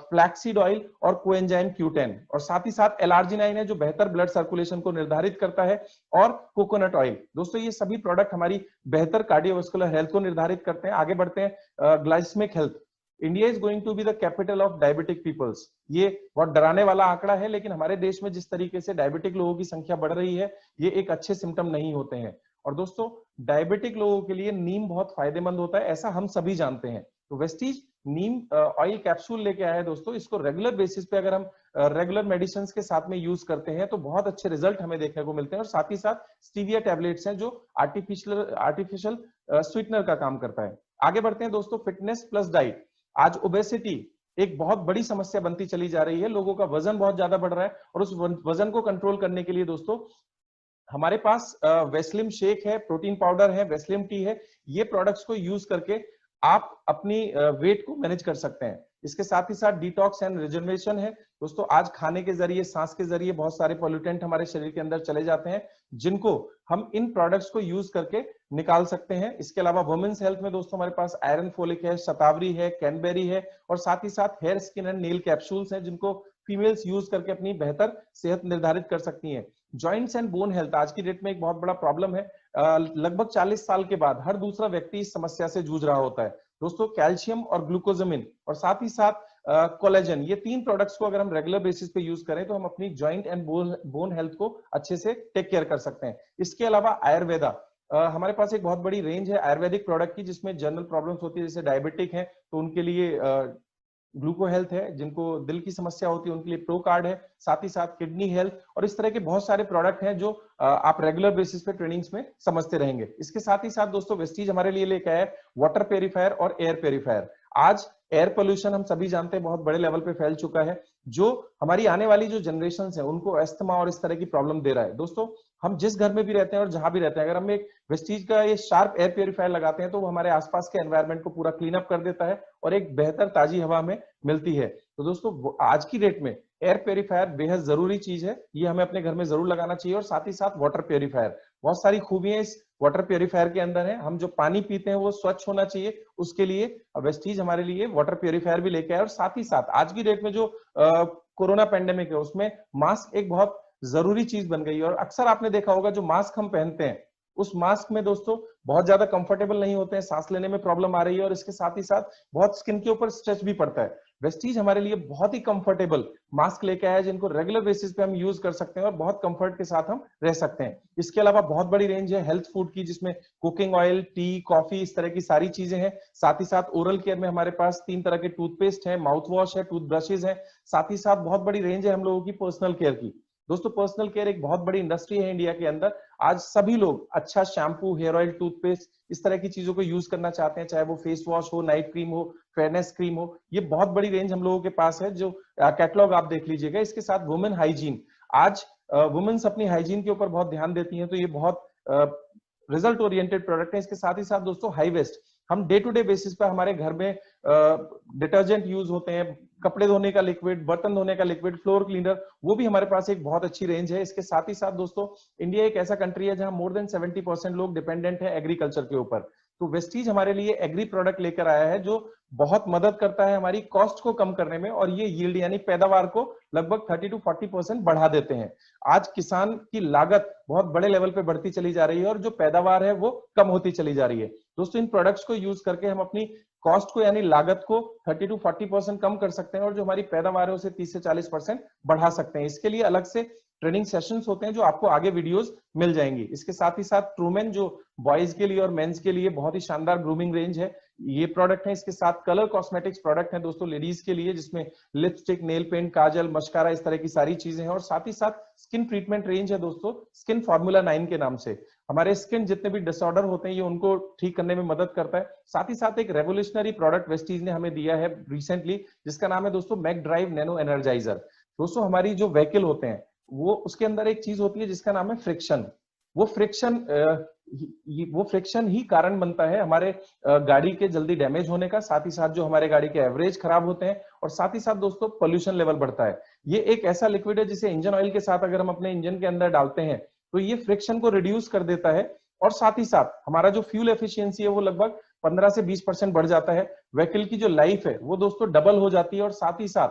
फ्लैक्सीड ऑयल और कोएंजाइम Q10, और साथ ही साथ एलार्जिनाइन है जो बेहतर ब्लड सर्कुलेशन को निर्धारित करता है, और कोकोनट ऑयल। दोस्तों ये सभी प्रोडक्ट हमारी बेहतर कार्डियोवास्कुलर हेल्थ को निर्धारित करते हैं। आगे बढ़ते हैं। Glycaemic health, India is going to be the capital of diabetic peoples. ये बहुत डराने वाला आंकड़ा है, लेकिन हमारे देश में जिस तरीके से डायबिटिक लोगों की संख्या बढ़ रही है, ये एक अच्छे सिम्टम नहीं होते हैं। और दोस्तों डायबिटिक लोगों के लिए नीम बहुत फायदेमंद होता है, ऐसा हम सभी जानते हैं। तो वेस्टीज नीम ऑयल कैप्सूल लेके आया है दोस्तों। इसको रेगुलर बेसिस पे अगर हम रेगुलर मेडिसिन के साथ में यूज करते हैं तो बहुत अच्छे रिजल्ट हमें देखने को मिलते हैं। और साथ ही साथ स्टीविया टैबलेट्स हैं जो आर्टिफिशियल स्वीटनर का काम करता है। आगे बढ़ते हैं दोस्तों। फिटनेस प्लस डाइट, आज ओबेसिटी एक बहुत बड़ी समस्या बनती चली जा रही है। लोगों का वजन बहुत ज्यादा बढ़ रहा है, और उस वजन को कंट्रोल करने के लिए दोस्तों हमारे पास वेस्लिम शेक है, प्रोटीन पाउडर है, वेस्लिम टी है। ये प्रोडक्ट्स को यूज करके आप अपनी वेट को मैनेज कर सकते हैं। इसके साथ ही साथ डिटॉक्स एंड रिजर्वेशन है दोस्तों। आज खाने के जरिए, सांस के जरिए बहुत सारे पॉल्यूटेंट हमारे शरीर के अंदर चले जाते हैं, जिनको हम इन प्रोडक्ट्स को यूज करके निकाल सकते हैं। इसके अलावा वुमेन्स हेल्थ में दोस्तों हमारे पास आयरन फोलिक है, शतावरी है, कैनबेरी है, और साथ ही साथ hair skin and nail capsules हैं जिनको फीमेल्स यूज करके अपनी बेहतर सेहत निर्धारित कर सकती हैं। जॉइंट्स एंड बोन हेल्थ, आज की डेट में एक बहुत बड़ा प्रॉब्लम है। लगभग 40 साल के बाद हर दूसरा व्यक्ति इस समस्या से जूझ रहा होता है। दोस्तों कैल्शियम और ग्लूकोजामिन और साथ ही साथ कोलेजन, ये तीन प्रोडक्ट्स को अगर हम रेगुलर बेसिस पे यूज करें तो हम अपनी जॉइंट एंड बोन हेल्थ को अच्छे से टेक केयर कर सकते हैं। इसके अलावा आयुर्वेदा, हमारे पास एक बहुत बड़ी रेंज है आयुर्वेदिक प्रोडक्ट की, जिसमें जनरल प्रॉब्लम्स होती है, जैसे डायबिटिक है तो उनके लिए ग्लूको हेल्थ है, जिनको दिल की समस्या होती है उनके लिए प्रो कार्ड है, साथ ही साथ किडनी हेल्थ, और इस तरह के बहुत सारे प्रोडक्ट हैं जो आप रेगुलर बेसिस पे ट्रेनिंग्स में समझते रहेंगे। इसके साथ ही साथ दोस्तों वेस्टीज हमारे लिए लेके आया वाटर प्योरीफायर और एयर प्योरीफायर। आज एयर पोल्यूशन हम सभी जानते हैं बहुत बड़े लेवल पे फैल चुका है, जो हमारी आने वाली जो जनरेशन है उनको अस्थमा और इस तरह की प्रॉब्लम दे रहा है। दोस्तों हम जिस घर में भी रहते हैं और जहां भी रहते हैं, अगर हम एक वेस्टीज का ये शार्प एयर प्योरीफायर लगाते हैं तो वो हमारे आसपास के एनवायरनमेंट को पूरा क्लीन अप कर देता है और एक बेहतर ताजी हवा हमें मिलती है। तो दोस्तों आज की डेट में एयर प्योरीफायर बेहद जरूरी चीज है, ये हमें अपने घर में जरूर लगाना चाहिए। और साथ ही साथ वाटर प्योरीफायर, बहुत सारी खूबियां इस वाटर प्योरीफायर के अंदर है। हम जो पानी पीते हैं वो स्वच्छ होना चाहिए, उसके लिए वेस्टीज हमारे लिए वाटर प्योरीफायर भी लेके आए। और साथ ही साथ आज की डेट में जो कोरोना पेंडेमिक है उसमें मास्क एक बहुत जरूरी चीज बन गई है। और अक्सर आपने देखा होगा जो मास्क हम पहनते हैं उस मास्क में दोस्तों बहुत ज्यादा कंफर्टेबल नहीं होते हैं, सांस लेने में प्रॉब्लम आ रही है और इसके साथ ही साथ बहुत स्किन के ऊपर स्ट्रेच भी पड़ता है। वेस्टीज हमारे लिए बहुत ही कंफर्टेबल मास्क लेके आया है जिनको रेगुलर बेसिस पे हम यूज कर सकते हैं और बहुत कंफर्ट के साथ हम रह सकते हैं। इसके अलावा बहुत बड़ी रेंज है हेल्थ फूड की, जिसमें कुकिंग ऑयल, टी, कॉफी, इस तरह की सारी चीजें हैं। साथ ही साथ ओरल केयर में हमारे पास 3 तरह के टूथपेस्ट है, माउथ वॉश है, टूथब्रशेज है। साथ ही साथ बहुत बड़ी रेंज है हम लोगों की पर्सनल केयर की। दोस्तों पर्सनल केयर एक बहुत बड़ी इंडस्ट्री है इंडिया के अंदर। आज सभी लोग अच्छा शैम्पू, हेयर ऑयल, टूथपेस्ट, इस तरह की चीजों को यूज करना चाहते हैं, चाहे वो फेस वॉश हो, नाइट क्रीम हो, फेयरनेस क्रीम हो। ये बहुत बड़ी रेंज हम लोगों के पास है, जो कैटलॉग आप देख लीजिएगा। इसके साथ वुमेन हाइजीन, आज वुमेन्स अपनी हाइजीन के ऊपर बहुत ध्यान देती हैं, तो ये बहुत रिजल्ट ओरिएंटेड प्रोडक्ट है। इसके साथ ही साथ दोस्तों हाई वेस्ट, हम डे टू डे बेसिस पर हमारे घर में डिटर्जेंट यूज होते हैं, कपड़े धोने का लिक्विड, बर्तन धोने का लिक्विड, फ्लोर क्लीनर, वो भी हमारे पास एक बहुत अच्छी रेंज है। इसके साथ ही साथ दोस्तों इंडिया एक ऐसा कंट्री है जहां मोर देन 70% लोग डिपेंडेंट है एग्रीकल्चर के ऊपर। तो वेस्टीज हमारे लिए एग्री प्रोडक्ट लेकर आया है जो बहुत मदद करता है हमारी कॉस्ट को कम करने में, और ये यील्ड यानी पैदावार को लगभग 30 to 40% बढ़ा देते हैं। आज किसान की लागत बहुत बड़े लेवल पे बढ़ती चली जा रही है और जो पैदावार है वो कम होती चली जा रही है। दोस्तों इन प्रोडक्ट्स को यूज करके हम अपनी कॉस्ट को यानी लागत को 30 to 40% कम कर सकते हैं और जो हमारी पैदावार है उसे 30 से 40% बढ़ा सकते हैं। इसके लिए अलग से ट्रेनिंग सेशंस होते हैं जो आपको आगे वीडियोस मिल जाएंगी। इसके साथ ही साथ ट्रूमेन जो बॉयज के लिए और मेंस के लिए बहुत ही शानदार ग्रूमिंग रेंज है, ये प्रोडक्ट है। इसके साथ कलर कॉस्मेटिक्स प्रोडक्ट है दोस्तों लेडीज के लिए, जिसमें लिपस्टिक, नेल पेंट, काजल, मस्कारा, इस तरह की सारी चीजें हैं। और साथ ही साथ स्किन ट्रीटमेंट रेंज है दोस्तों, स्किन फार्मूला 9 के नाम से। हमारे स्किन जितने भी डिसऑर्डर होते हैं ये उनको ठीक करने में मदद करता है। साथ ही साथ एक रेवोल्यूशनरी प्रोडक्ट वेस्टीज ने हमें दिया है रिसेंटली, जिसका नाम है दोस्तों मैक ड्राइव नैनो एनर्जाइजर। दोस्तों हमारी जो व्हीकल होते हैं वो उसके अंदर एक चीज होती है जिसका नाम है फ्रिक्शन। वो फ्रिक्शन ही कारण बनता है हमारे गाड़ी के जल्दी डैमेज होने का, साथ ही साथ जो हमारे गाड़ी के एवरेज खराब होते हैं, और साथ ही साथ दोस्तों पोल्यूशन लेवल बढ़ता है। ये एक ऐसा लिक्विड है जिसे इंजन ऑयल के साथ अगर हम अपने इंजन के अंदर डालते हैं तो ये फ्रिक्शन को रिड्यूस कर देता है। और साथ ही साथ हमारा जो फ्यूल एफिशिएंसी है वो लगभग 15 से 20% बढ़ जाता है। व्हीकल की जो लाइफ है वो दोस्तों डबल हो जाती है, और साथ ही साथ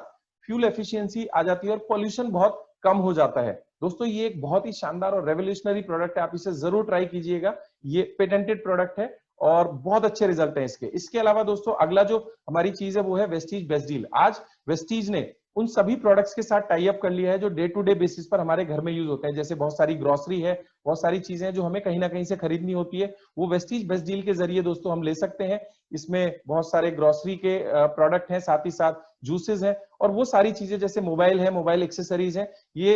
फ्यूल एफिशिएंसी आ जाती है और पॉल्यूशन बहुत कम हो जाता है। दोस्तों ये एक बहुत ही शानदार और रेवोल्यूशनरी प्रोडक्ट है, आप इसे जरूर ट्राई कीजिएगा। ये पेटेंटेड प्रोडक्ट है और बहुत अच्छे रिजल्ट हैं इसके। इसके अलावा दोस्तों अगला जो हमारी चीज है वो है वेस्टीज बेस्ट डील। आज वेस्टीज ने उन सभी प्रोडक्ट्स के साथ टाई अप कर लिया है जो डे टू डे बेसिस पर हमारे घर में यूज होते हैं। जैसे बहुत सारी ग्रोसरी है, बहुत सारी चीजें हैं जो हमें कहीं ना कहीं से खरीदनी होती है, वो वेस्टीज बेस्ट डील के जरिए दोस्तों हम ले सकते हैं। इसमें बहुत सारे ग्रोसरी के प्रोडक्ट हैं, साथ ही साथ जूसेस हैं, और वो सारी चीजें जैसे मोबाइल है, मोबाइल एक्सेसरीज हैं, ये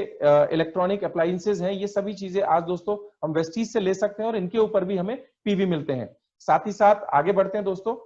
इलेक्ट्रॉनिक अप्लायंसेज हैं, ये सभी चीजें आज दोस्तों हम वेस्टीज से ले सकते हैं और इनके ऊपर भी हमें पीवी मिलते हैं। साथ ही साथ आगे बढ़ते हैं दोस्तों,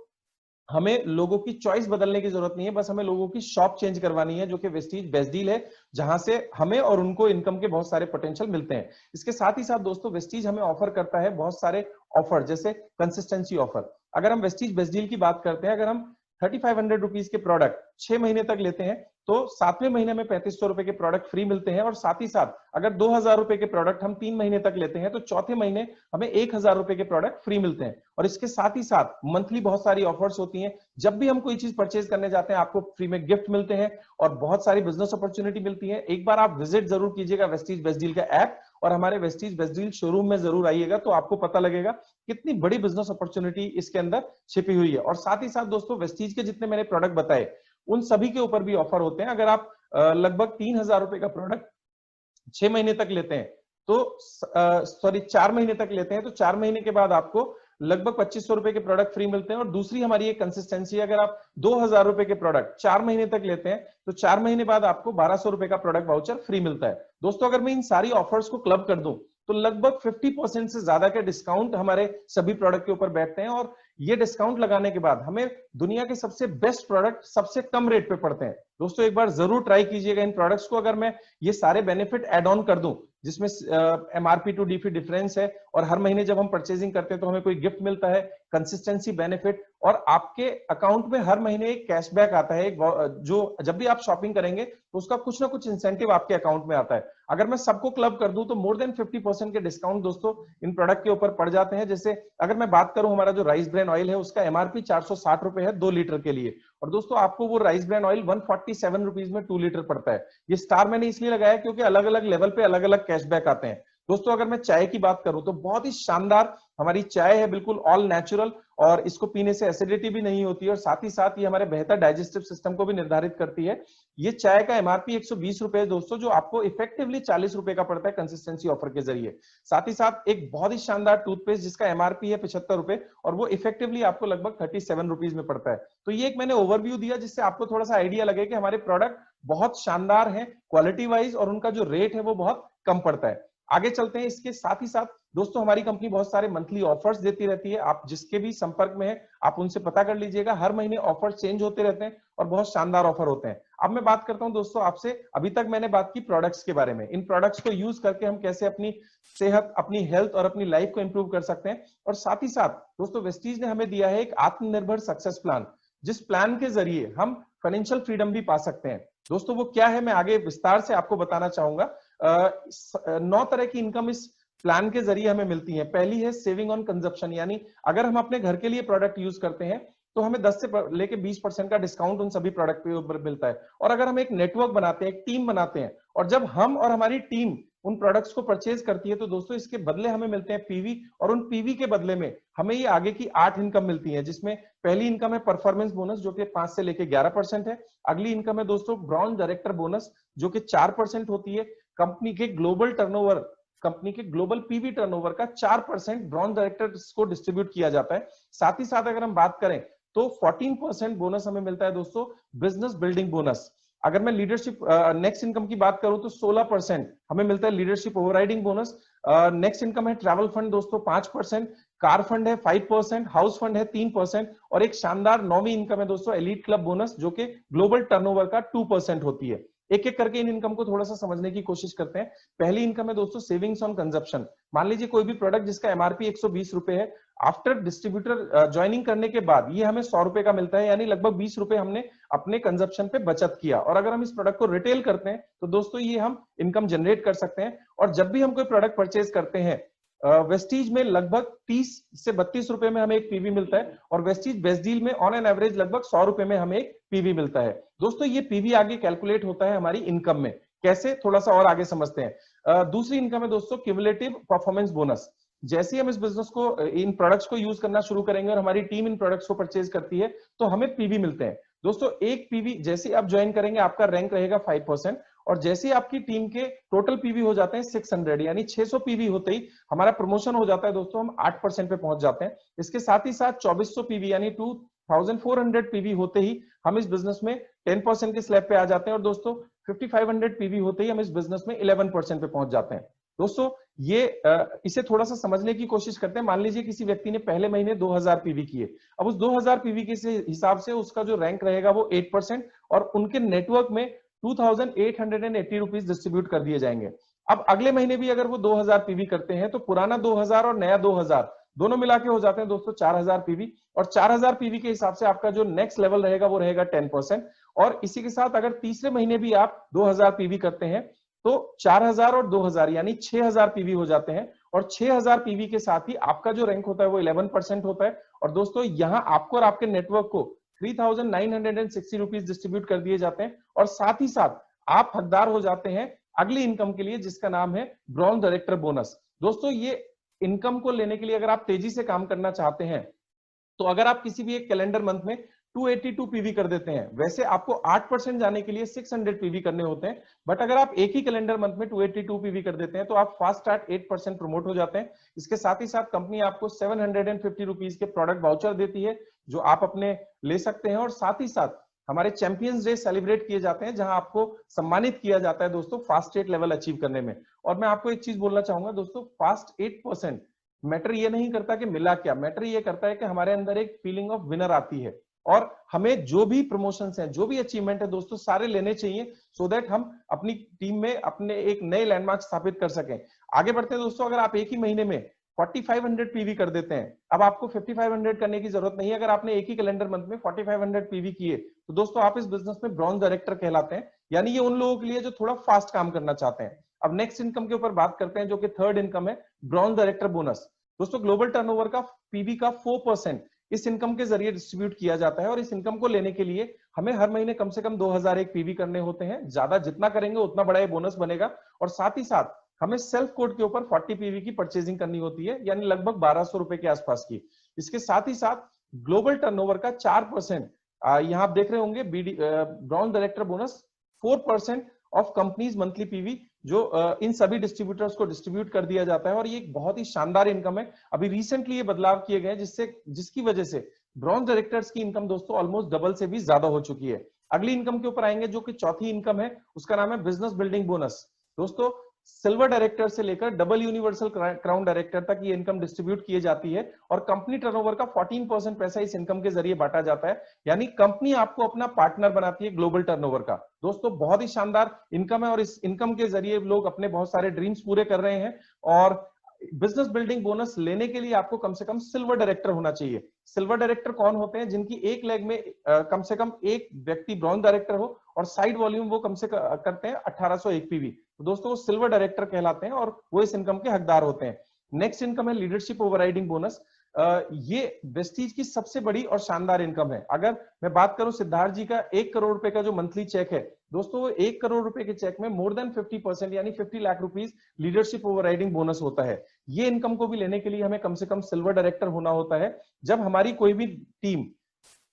हमें लोगों की चॉइस बदलने की जरूरत नहीं है, बस हमें लोगों की शॉप चेंज करवानी है, जो कि वेस्टीज बेस्ट डील है, जहां से हमें और उनको इनकम के बहुत सारे पोटेंशियल मिलते हैं। इसके साथ ही साथ दोस्तों वेस्टीज हमें ऑफर करता है बहुत सारे ऑफर, जैसे कंसिस्टेंसी ऑफर। अगर हम वेस्टीज बेस्ट डील की बात करते हैं, अगर हम 3500 रुपीज के प्रोडक्ट 6 महीने तक लेते हैं तो 7वें महीने में 3500 रुपए के प्रोडक्ट फ्री मिलते हैं। और साथ ही साथ अगर 2000 रुपए के प्रोडक्ट हम 3 महीने तक लेते हैं तो चौथे महीने हमें 1000 रुपए के प्रोडक्ट फ्री मिलते हैं। और इसके साथ ही साथ मंथली बहुत सारी ऑफर्स होती हैं, जब भी हम कोई चीज परचेज करने जाते हैं आपको फ्री में गिफ्ट मिलते हैं और बहुत सारी बिजनेस अपॉर्चुनिटी मिलती है। एक बार आप विजिट जरूर कीजिएगा वेस्टीज बेस्ट डील का ऐप, और हमारे वेस्टीज बेस्ट डील शोरूम में जरूर आइएगा, तो आपको पता लगेगा कितनी बड़ी बिजनेस अपॉर्चुनिटी इसके अंदर छिपी हुई है। और साथ ही साथ दोस्तों वेस्टीज के जितने मैंने प्रोडक्ट बताए उन सभी के ऊपर भी ऑफर होते हैं। अगर आप लगभग 3000 रुपए का प्रोडक्ट 6 महीने तक लेते हैं तो 4 महीने तक लेते हैं तो 4 महीने के बाद आपको लगभग 2500 रुपए के प्रोडक्ट फ्री मिलते हैं। और दूसरी हमारी एक कंसिस्टेंसी, अगर आप 2000 रुपए के प्रोडक्ट 4 महीने तक लेते हैं तो 4 महीने बाद आपको 1200 रुपए का प्रोडक्ट वाउचर फ्री मिलता है। दोस्तों अगर मैं इन सारी ऑफर्स को क्लब कर दूं तो लगभग 50% से ज्यादा के डिस्काउंट हमारे सभी प्रोडक्ट के ऊपर बैठते हैं, और ये डिस्काउंट लगाने के बाद हमें दुनिया के सबसे बेस्ट प्रोडक्ट सबसे कम रेट पे पड़ते हैं। दोस्तों एक बार जरूर ट्राई कीजिएगा इन प्रोडक्ट्स को। अगर मैं ये सारे बेनिफिट एड ऑन कर दूं, जिसमें एमआरपी टू डीपी डिफरेंस है, और हर महीने जब हम परचेजिंग करते हैं तो हमें कोई गिफ्ट मिलता है, कंसिस्टेंसी बेनिफिट, और आपके अकाउंट में हर महीने एक कैशबैक आता है, जो जब भी आप शॉपिंग करेंगे तो उसका कुछ ना कुछ इंसेंटिव आपके अकाउंट में आता है। अगर मैं सबको क्लब कर दूं तो मोर देन 50% के डिस्काउंट दोस्तों इन प्रोडक्ट के ऊपर पड़ जाते हैं। जैसे अगर मैं बात करूं, हमारा जो राइस ब्रांड ऑयल है उसका एमआरपी 460 रुपए है 2 लीटर के लिए, और दोस्तों आपको वो राइस ब्रांड ऑयल 147 रुपीज में 2 लीटर पड़ता है। ये स्टार मैंने इसलिए लगाया क्योंकि अलग अलग लेवल पे अलग अलग कैशबैक आते हैं। दोस्तों अगर मैं चाय की बात करूं तो बहुत ही शानदार हमारी चाय है, बिल्कुल ऑल नेचुरल, और इसको पीने से एसिडिटी भी नहीं होती है, और साथ ही साथ ये हमारे बेहतर डाइजेस्टिव सिस्टम को भी निर्धारित करती है। ये चाय का एमआरपी 120 रुपए है दोस्तों, जो आपको इफेक्टिवली 40 रुपए का पड़ता है कंसिस्टेंसी ऑफर के जरिए। साथ ही साथ एक बहुत ही शानदार टूथपेस्ट जिसका एमआरपी है 75 रुपए, और वो इफेक्टिवली आपको लगभग 37 रुपीज में पड़ता है। तो ये एक मैंने ओवरव्यू दिया जिससे आपको थोड़ा सा आइडिया लगे कि हमारे प्रोडक्ट बहुत शानदार हैं क्वालिटी वाइज, और उनका जो रेट है वो बहुत कम पड़ता है। आगे चलते हैं। इसके साथ ही साथ दोस्तों हमारी कंपनी बहुत सारे मंथली ऑफर्स देती रहती है, आप जिसके भी संपर्क में है आप उनसे पता कर लीजिएगा। हर महीने ऑफर चेंज होते रहते हैं और बहुत शानदार ऑफर होते हैं। अब मैं बात करता हूं दोस्तों आपसे, अभी तक मैंने बात की प्रोडक्ट्स के बारे में, इन प्रोडक्ट्स को यूज करके हम कैसे अपनी सेहत, अपनी हेल्थ और अपनी लाइफ को इंप्रूव कर सकते हैं। और साथ ही साथ दोस्तों वेस्टीज ने हमें दिया है एक आत्मनिर्भर सक्सेस प्लान, जिस प्लान के जरिए हम फाइनेंशियल फ्रीडम भी पा सकते हैं। दोस्तों वो क्या है मैं आगे विस्तार से आपको बताना चाहूंगा। 9 तरह की इनकम इस प्लान के जरिए हमें मिलती है। पहली है सेविंग ऑन कंजप्शन, यानी अगर हम अपने घर के लिए प्रोडक्ट यूज करते हैं तो हमें 10 से लेके 20% का डिस्काउंट उन सभी प्रोडक्ट पे ऊपर मिलता है। और अगर हम एक नेटवर्क बनाते हैं, एक टीम बनाते हैं, और जब हम और हमारी टीम उन प्रोडक्ट्स को परचेज करती है तो दोस्तों इसके बदले हमें मिलते हैं पीवी, और उन पीवी के बदले में हमें ये आगे की 8 इनकम मिलती है, जिसमें पहली इनकम है परफॉर्मेंस बोनस जो कि 5 से लेके 11% है। अगली इनकम है दोस्तों ब्राउन डायरेक्टर बोनस जो कि 4% होती है। कंपनी के ग्लोबल टर्नओवर, कंपनी के ग्लोबल पीवी टर्नओवर का 4% ब्रॉन्ज डायरेक्टर्स को डिस्ट्रीब्यूट किया जाता है। साथ ही साथ अगर हम बात करें तो 14% बोनस हमें मिलता है दोस्तों, बिजनेस बिल्डिंग बोनस। अगर मैं लीडरशिप नेक्स्ट इनकम की बात करूं तो 16% हमें मिलता है leadership overriding bonus. Next income है ट्रैवल फंड दोस्तों 5%, कार फंड है 5%, हाउस फंड है 3%, और एक शानदार 9वीं इनकम है दोस्तों एलीट क्लब बोनस, जो कि ग्लोबल टर्नओवर का 2% होती है। एक एक करके इन इनकम को थोड़ा सा समझने की कोशिश करते हैं। पहली इनकम है दोस्तों सेविंग्स ऑन कंजप्शन। मान लीजिए कोई भी प्रोडक्ट जिसका एमआरपी 120 रुपए है, आफ्टर डिस्ट्रीब्यूटर ज्वाइनिंग करने के बाद ये हमें 100 रुपए का मिलता है, यानी लगभग 20 रुपए हमने अपने कंजप्शन पे बचत किया। और अगर हम इस प्रोडक्ट को रिटेल करते हैं तो दोस्तों ये हम इनकम जनरेट कर सकते हैं। और जब भी हम कोई प्रोडक्ट परचेज करते हैं, वेस्टीज में लगभग 30 से 32 रुपए में हमें एक पीवी मिलता है, और वेस्टीज बेस्ट डील में ऑन एन एवरेज लगभग 100 रुपए में हमें एक पीवी मिलता है। दोस्तों ये पीवी आगे कैलकुलेट होता है हमारी इनकम में, कैसे थोड़ा सा और आगे समझते हैं। दूसरी इनकम है दोस्तों क्यूमुलेटिव परफॉर्मेंस बोनस। जैसे ही हम इस बिजनेस को, इन प्रोडक्ट्स को यूज करना शुरू करेंगे और हमारी टीम इन प्रोडक्ट्स को परचेज करती है, तो हमें पीवी मिलते हैं। दोस्तों एक पीवी जैसे आप ज्वाइन करेंगे आपका रैंक रहेगा 5%, और जैसे ही आपकी टीम के टोटल पीवी हो जाते हैं 600, यानी 600 पीवी होते ही हमारा प्रमोशन हो जाता है दोस्तों, हम 8% पे पहुंच जाते हैं। इसके साथ ही साथ 2400 पीवी यानी 2400 पीवी होते ही हम इस बिजनेस में 10% के स्लैब पे आ जाते हैं, और दोस्तों 5500 पीवी होते ही हम इस बिजनेस में 11% पे पहुंच जाते हैं। दोस्तों ये इसे थोड़ा सा समझने की कोशिश करते हैं। मान लीजिए किसी व्यक्ति ने पहले महीने 2000 पीवी किए, अब उस 2000 पीवी के हिसाब से उसका जो रैंक रहेगा वो 8%, और उनके नेटवर्क में 2880 रुपीज डिस्ट्रीब्यूट कर दिए जाएंगे। अब अगले महीने भी अगर वो 2000 पीवी करते हैं तो पुराना 2000 और नया 2000 दोनों मिला के हो जाते हैं दोस्तों 4000 पीवी, और 4000 पीवी के हिसाब से आपका जो नेक्स्ट लेवल रहेगा वो रहेगा 10%। और इसी के साथ अगर तीसरे महीने भी आप 2000 पीवी करते हैं तो 4000 और 2000 यानी 6000 पीवी हो जाते हैं, और 6000 पीवी के साथ ही आपका जो रैंक होता है वो 11% होता है। और दोस्तों यहां आपको और आपके नेटवर्क को 3960 रुपीज डिस्ट्रीब्यूट कर दिए जाते हैं, और साथ ही साथ आप हकदार हो जाते हैं अगली इनकम के लिए जिसका नाम है ब्रॉन्ज डायरेक्टर बोनस। दोस्तों ये इनकम को लेने के लिए अगर आप तेजी से काम करना चाहते हैं, तो अगर आप किसी भी एक कैलेंडर मंथ में 282 पीवी कर देते हैं, वैसे आपको 8% जाने के लिए 600 पीवी करने होते हैं, बट अगर आप एक ही कैलेंडर मंथ में 282 पीवी कर देते हैं तो आप फास्ट स्टार्ट 8% प्रमोट हो जाते हैं। इसके साथ ही साथ कंपनी आपको 750 रुपीज के प्रोडक्ट वाउचर देती है जो आप अपने ले सकते हैं, और साथ ही साथ हमारे चैंपियंस डे सेलिब्रेट किए जाते हैं जहां आपको सम्मानित किया जाता है दोस्तों फास्ट 8 लेवल अचीव करने में। और मैं आपको एक चीज बोलना चाहूंगा दोस्तों, फास्ट 8% मैटर ये नहीं करता कि मिला क्या, मैटर ये करता है कि हमारे अंदर एक फीलिंग ऑफ विनर आती है, और हमें जो भी प्रमोशंस हैं, जो भी अचीवमेंट है दोस्तों सारे लेने चाहिए, सो दैट हम अपनी टीम में अपने एक नए लैंडमार्क स्थापित कर सकें। आगे बढ़ते हैं दोस्तों, अगर आप एक ही महीने में 4500 पीवी कर देते हैं, अब आपको 5500 करने की जरूरत नहीं है। अगर आपने एक ही कैलेंडर मंथ में 4500 पीवी किए तो दोस्तों आप इस बिजनेस में ब्रॉन्ज डायरेक्टर कहलाते हैं, यानी ये उन लोगों के लिए जो थोड़ा फास्ट काम करना चाहते हैं। अब नेक्स्ट इनकम के ऊपर बात करते हैं जो कि थर्ड इनकम है, ब्रॉन्ज डायरेक्टर बोनस। दोस्तों ग्लोबल टर्नओवर का पीवी का 4% इस इनकम के जरिए डिस्ट्रीब्यूट किया जाता है, और इस इनकम को लेने के लिए हमें हर महीने कम से कम 2001 पीवी करने होते हैं। ज्यादा जितना करेंगे उतना बड़ा ये बोनस बनेगा, और साथ ही साथ हमें सेल्फ कोड के ऊपर 40 पीवी की परचेजिंग करनी होती है, यानी लगभग 1200 रुपए के आसपास की। इसके साथ ही साथ ग्लोबल टर्नओवर का 4%, यहां आप देख रहे होंगे bronze director bonus 4% of companies monthly PV, जो इन सभी डिस्ट्रीब्यूटर्स को डिस्ट्रीब्यूट कर दिया जाता है, और ये एक बहुत ही शानदार इनकम है। अभी रिसेंटली ये बदलाव किए गए जिसकी वजह से ब्रॉन्ज डायरेक्टर्स की इनकम दोस्तों ऑलमोस्ट डबल से भी ज्यादा हो चुकी है। अगली इनकम के ऊपर आएंगे जो कि चौथी इनकम है, उसका नाम है बिजनेस बिल्डिंग बोनस। दोस्तों सिल्वर डायरेक्टर से लेकर डबल यूनिवर्सल क्राउन डायरेक्टर तक ये इनकम डिस्ट्रीब्यूट की जाती है, और कंपनी टर्नओवर का 14% पैसा इस इनकम के जरिए बांटा जाता है, यानी कंपनी आपको अपना पार्टनर बनाती है ग्लोबल टर्नओवर का। दोस्तों बहुत ही शानदार इनकम है, और इस इनकम के जरिए लोग अपने बहुत सारे ड्रीम्स पूरे कर रहे हैं। और बिजनेस बिल्डिंग बोनस लेने के लिए आपको कम से कम सिल्वर डायरेक्टर होना चाहिए। सिल्वर डायरेक्टर कौन होते हैं? जिनकी एक लेग में कम से कम एक व्यक्ति ब्रॉन्ज डायरेक्टर हो, और साइड वॉल्यूम वो कम से करते हैं 1801 पीवी, तो दोस्तों वो सिल्वर डायरेक्टर कहलाते हैं, और वो इस इनकम के हकदार होते हैं। नेक्स्ट इनकम है लीडरशिप ओवरराइडिंग बोनस। ये वेस्टीज की सबसे बड़ी और शानदार इनकम है। अगर मैं बात करूं सिद्धार्थ जी का 1 करोड़ रुपए का जो मंथली चेक है दोस्तों, वो 1 करोड़ रुपए के चेक में मोर देन 50% यानी 50 lakh rupees leadership overriding bonus होता है। ये इनकम को भी लेने के लिए हमें कम से कम सिल्वर डायरेक्टर होना होता है। जब हमारी कोई भी टीम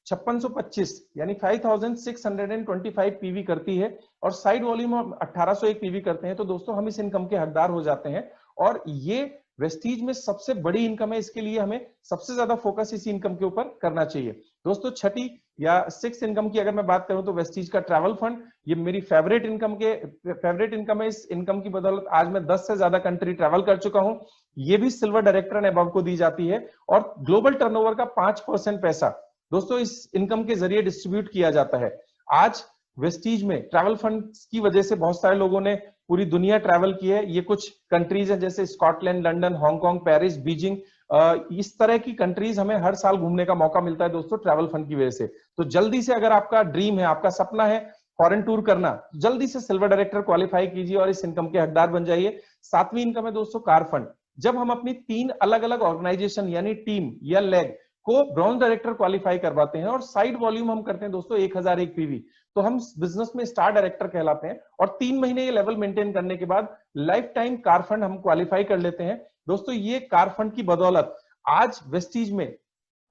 5625 यानी 5625 पीवी करती है और साइड वॉल्यूम हम 1801 पीवी करते हैं, तो दोस्तों हम इस इनकम के हकदार हो जाते हैं। और ये वेस्टीज में सबसे बड़ी इनकम है, इसके लिए हमें सबसे ज्यादा फोकस इसी इनकम के ऊपर करना चाहिए। दोस्तों छठी या सिक्स इनकम की अगर मैं बात करूं तो वेस्टीज का ट्रैवल फंड, ये मेरी फेवरेट इनकम है। इस इनकम की बदौलत आज मैं 10 से ज्यादा कंट्री ट्रैवल कर चुका हूं। ये भी सिल्वर डायरेक्टर एंड अबव को दी जाती है और ग्लोबल टर्नओवर का 5% पैसा दोस्तों इस इनकम के जरिए डिस्ट्रीब्यूट किया जाता है। आज वेस्टीज में ट्रैवल फंड की वजह से बहुत सारे लोगों ने पूरी दुनिया ट्रैवल की है। ये कुछ कंट्रीज हैं जैसे Scotland, London, Hong Kong, Paris, Beijing, इस तरह की कंट्रीज हमें हर साल घूमने का मौका मिलता है दोस्तों ट्रैवल फंड की वजह से। तो जल्दी से अगर आपका ड्रीम है, आपका सपना है फॉरेन टूर करना, जल्दी से सिल्वर डायरेक्टर क्वालिफाई कीजिए और इस इनकम के हकदार बन जाइए। सातवीं इनकम है दोस्तों कार फंड। जब हम अपनी 3 अलग अलग ऑर्गेनाइजेशन यानी टीम या लेग को ब्रॉन्ज डायरेक्टर क्वालिफाई करवाते हैं और साइड वॉल्यूम हम करते हैं दोस्तों 1001 पीवी, तो हम बिजनेस में स्टार डायरेक्टर कहलाते हैं। और 3 महीने ये लेवल मेंटेन करने के बाद लाइफ टाइम कार फंड हम क्वालिफाई कर लेते हैं। दोस्तों ये कार फंड की बदौलत आज वेस्टीज में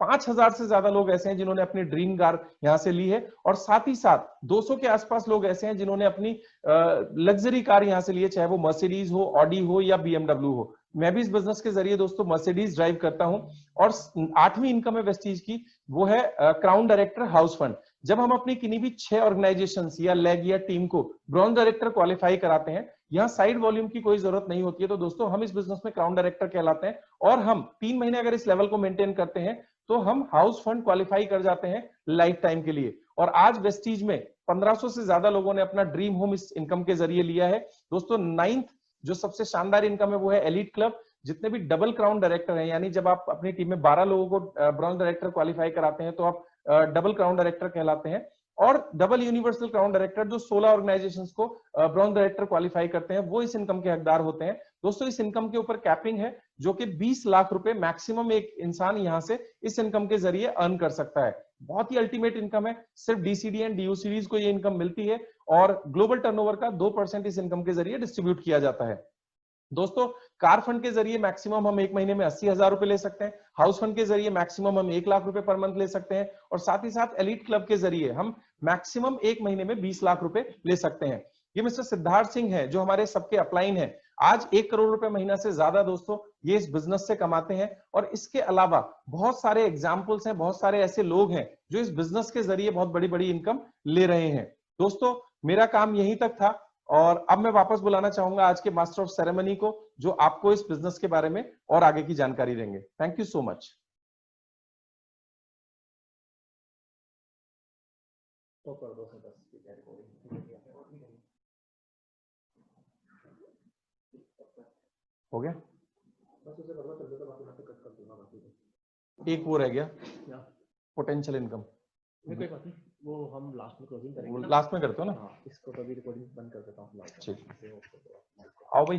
5000 से ज्यादा लोग ऐसे हैं जिन्होंने अपनी ड्रीम कार यहां से ली है और साथ ही साथ 200 के आसपास लोग ऐसे हैं जिन्होंने अपनी लग्जरी कार यहां से ली है, चाहे वो मर्सिडीज हो, ऑडी हो या बीएमडब्ल्यू हो। मैं भी इस बिजनेस के जरिए दोस्तों मर्सिडीज ड्राइव करता हूं। और 8वीं इनकम है वेस्टीज की, वो है क्राउन डायरेक्टर हाउस फंड। जब हम अपनी किन्हीं भी 6 ऑर्गेनाइजेशन या लेग या टीम को ब्रॉन्ज डायरेक्टर क्वालिफाई कराते हैं, यहाँ साइड वॉल्यूम की कोई जरूरत नहीं होती है, तो दोस्तों हम इस बिजनेस में क्राउन डायरेक्टर कहलाते हैं। और हम 3 महीने अगर इस लेवल को मेंटेन करते हैं तो हम हाउस फंड क्वालिफाई कर जाते हैं लाइफ टाइम के लिए। और आज वेस्टीज में 1500 से ज्यादा लोगों ने अपना ड्रीम होम इस इनकम के जरिए लिया है। दोस्तों 9th जो सबसे शानदार इनकम है वो है एलीट क्लब। जितने भी डबल क्राउन डायरेक्टर हैं, यानी जब आप अपनी टीम में 12 लोगों को ब्रॉन्ज डायरेक्टर क्वालिफाई कराते हैं तो आप डबल क्राउन डायरेक्टर कहलाते हैं। और डबल यूनिवर्सल क्राउन डायरेक्टर जो 16 ऑर्गेनाइजेशंस को ब्रॉन्ज डायरेक्टर क्वालिफाई करते हैं, वो इस इनकम के हकदार होते हैं। दोस्तों इस इनकम के ऊपर कैपिंग है जो कि 20 लाख रुपए मैक्सिमम एक इंसान यहां से इस इनकम के जरिए अर्न कर सकता है। बहुत ही अल्टीमेट इनकम है, सिर्फ डीसीडी एंड डीयूसीडीज को ये इनकम मिलती है और ग्लोबल टर्नओवर का 2% इस इनकम के जरिए डिस्ट्रीब्यूट किया जाता है। दोस्तों कार फंड के जरिए मैक्सिमम हम एक महीने में 80,000 रुपए ले सकते हैं, हाउस फंड के जरिए मैक्सिमम हम 1 लाख रुपए पर मंथ ले सकते हैं और साथ ही साथ एलीट क्लब के जरिए हम मैक्सिमम एक महीने में 20 लाख रुपए ले सकते हैं। ये मिस्टर सिद्धार्थ सिंह है जो हमारे सबके अपलाइन है, आज 1 करोड़ रुपए महीना से ज्यादा दोस्तों ये इस बिजनेस से कमाते हैं। और इसके अलावा बहुत सारे एग्जाम्पल्स हैं, बहुत सारे ऐसे लोग हैं जो इस बिजनेस के जरिए बहुत बड़ी बड़ी इनकम ले रहे हैं। दोस्तों मेरा काम यहीं तक था और अब मैं वापस बुलाना चाहूंगा आज के मास्टर ऑफ सेरेमनी को, जो आपको इस बिजनेस के बारे में और आगे की जानकारी देंगे। Thank you so much. हो गया, एक वो रह गया पोटेंशियल इनकम, वो हम लास्ट में क्लोजिंग करेंगे। वो लास्ट में करते हो ना? हाँ, इसको तो अभी रिकॉर्डिंग बंद कर देता हूँ। ठीक, आओ भाई।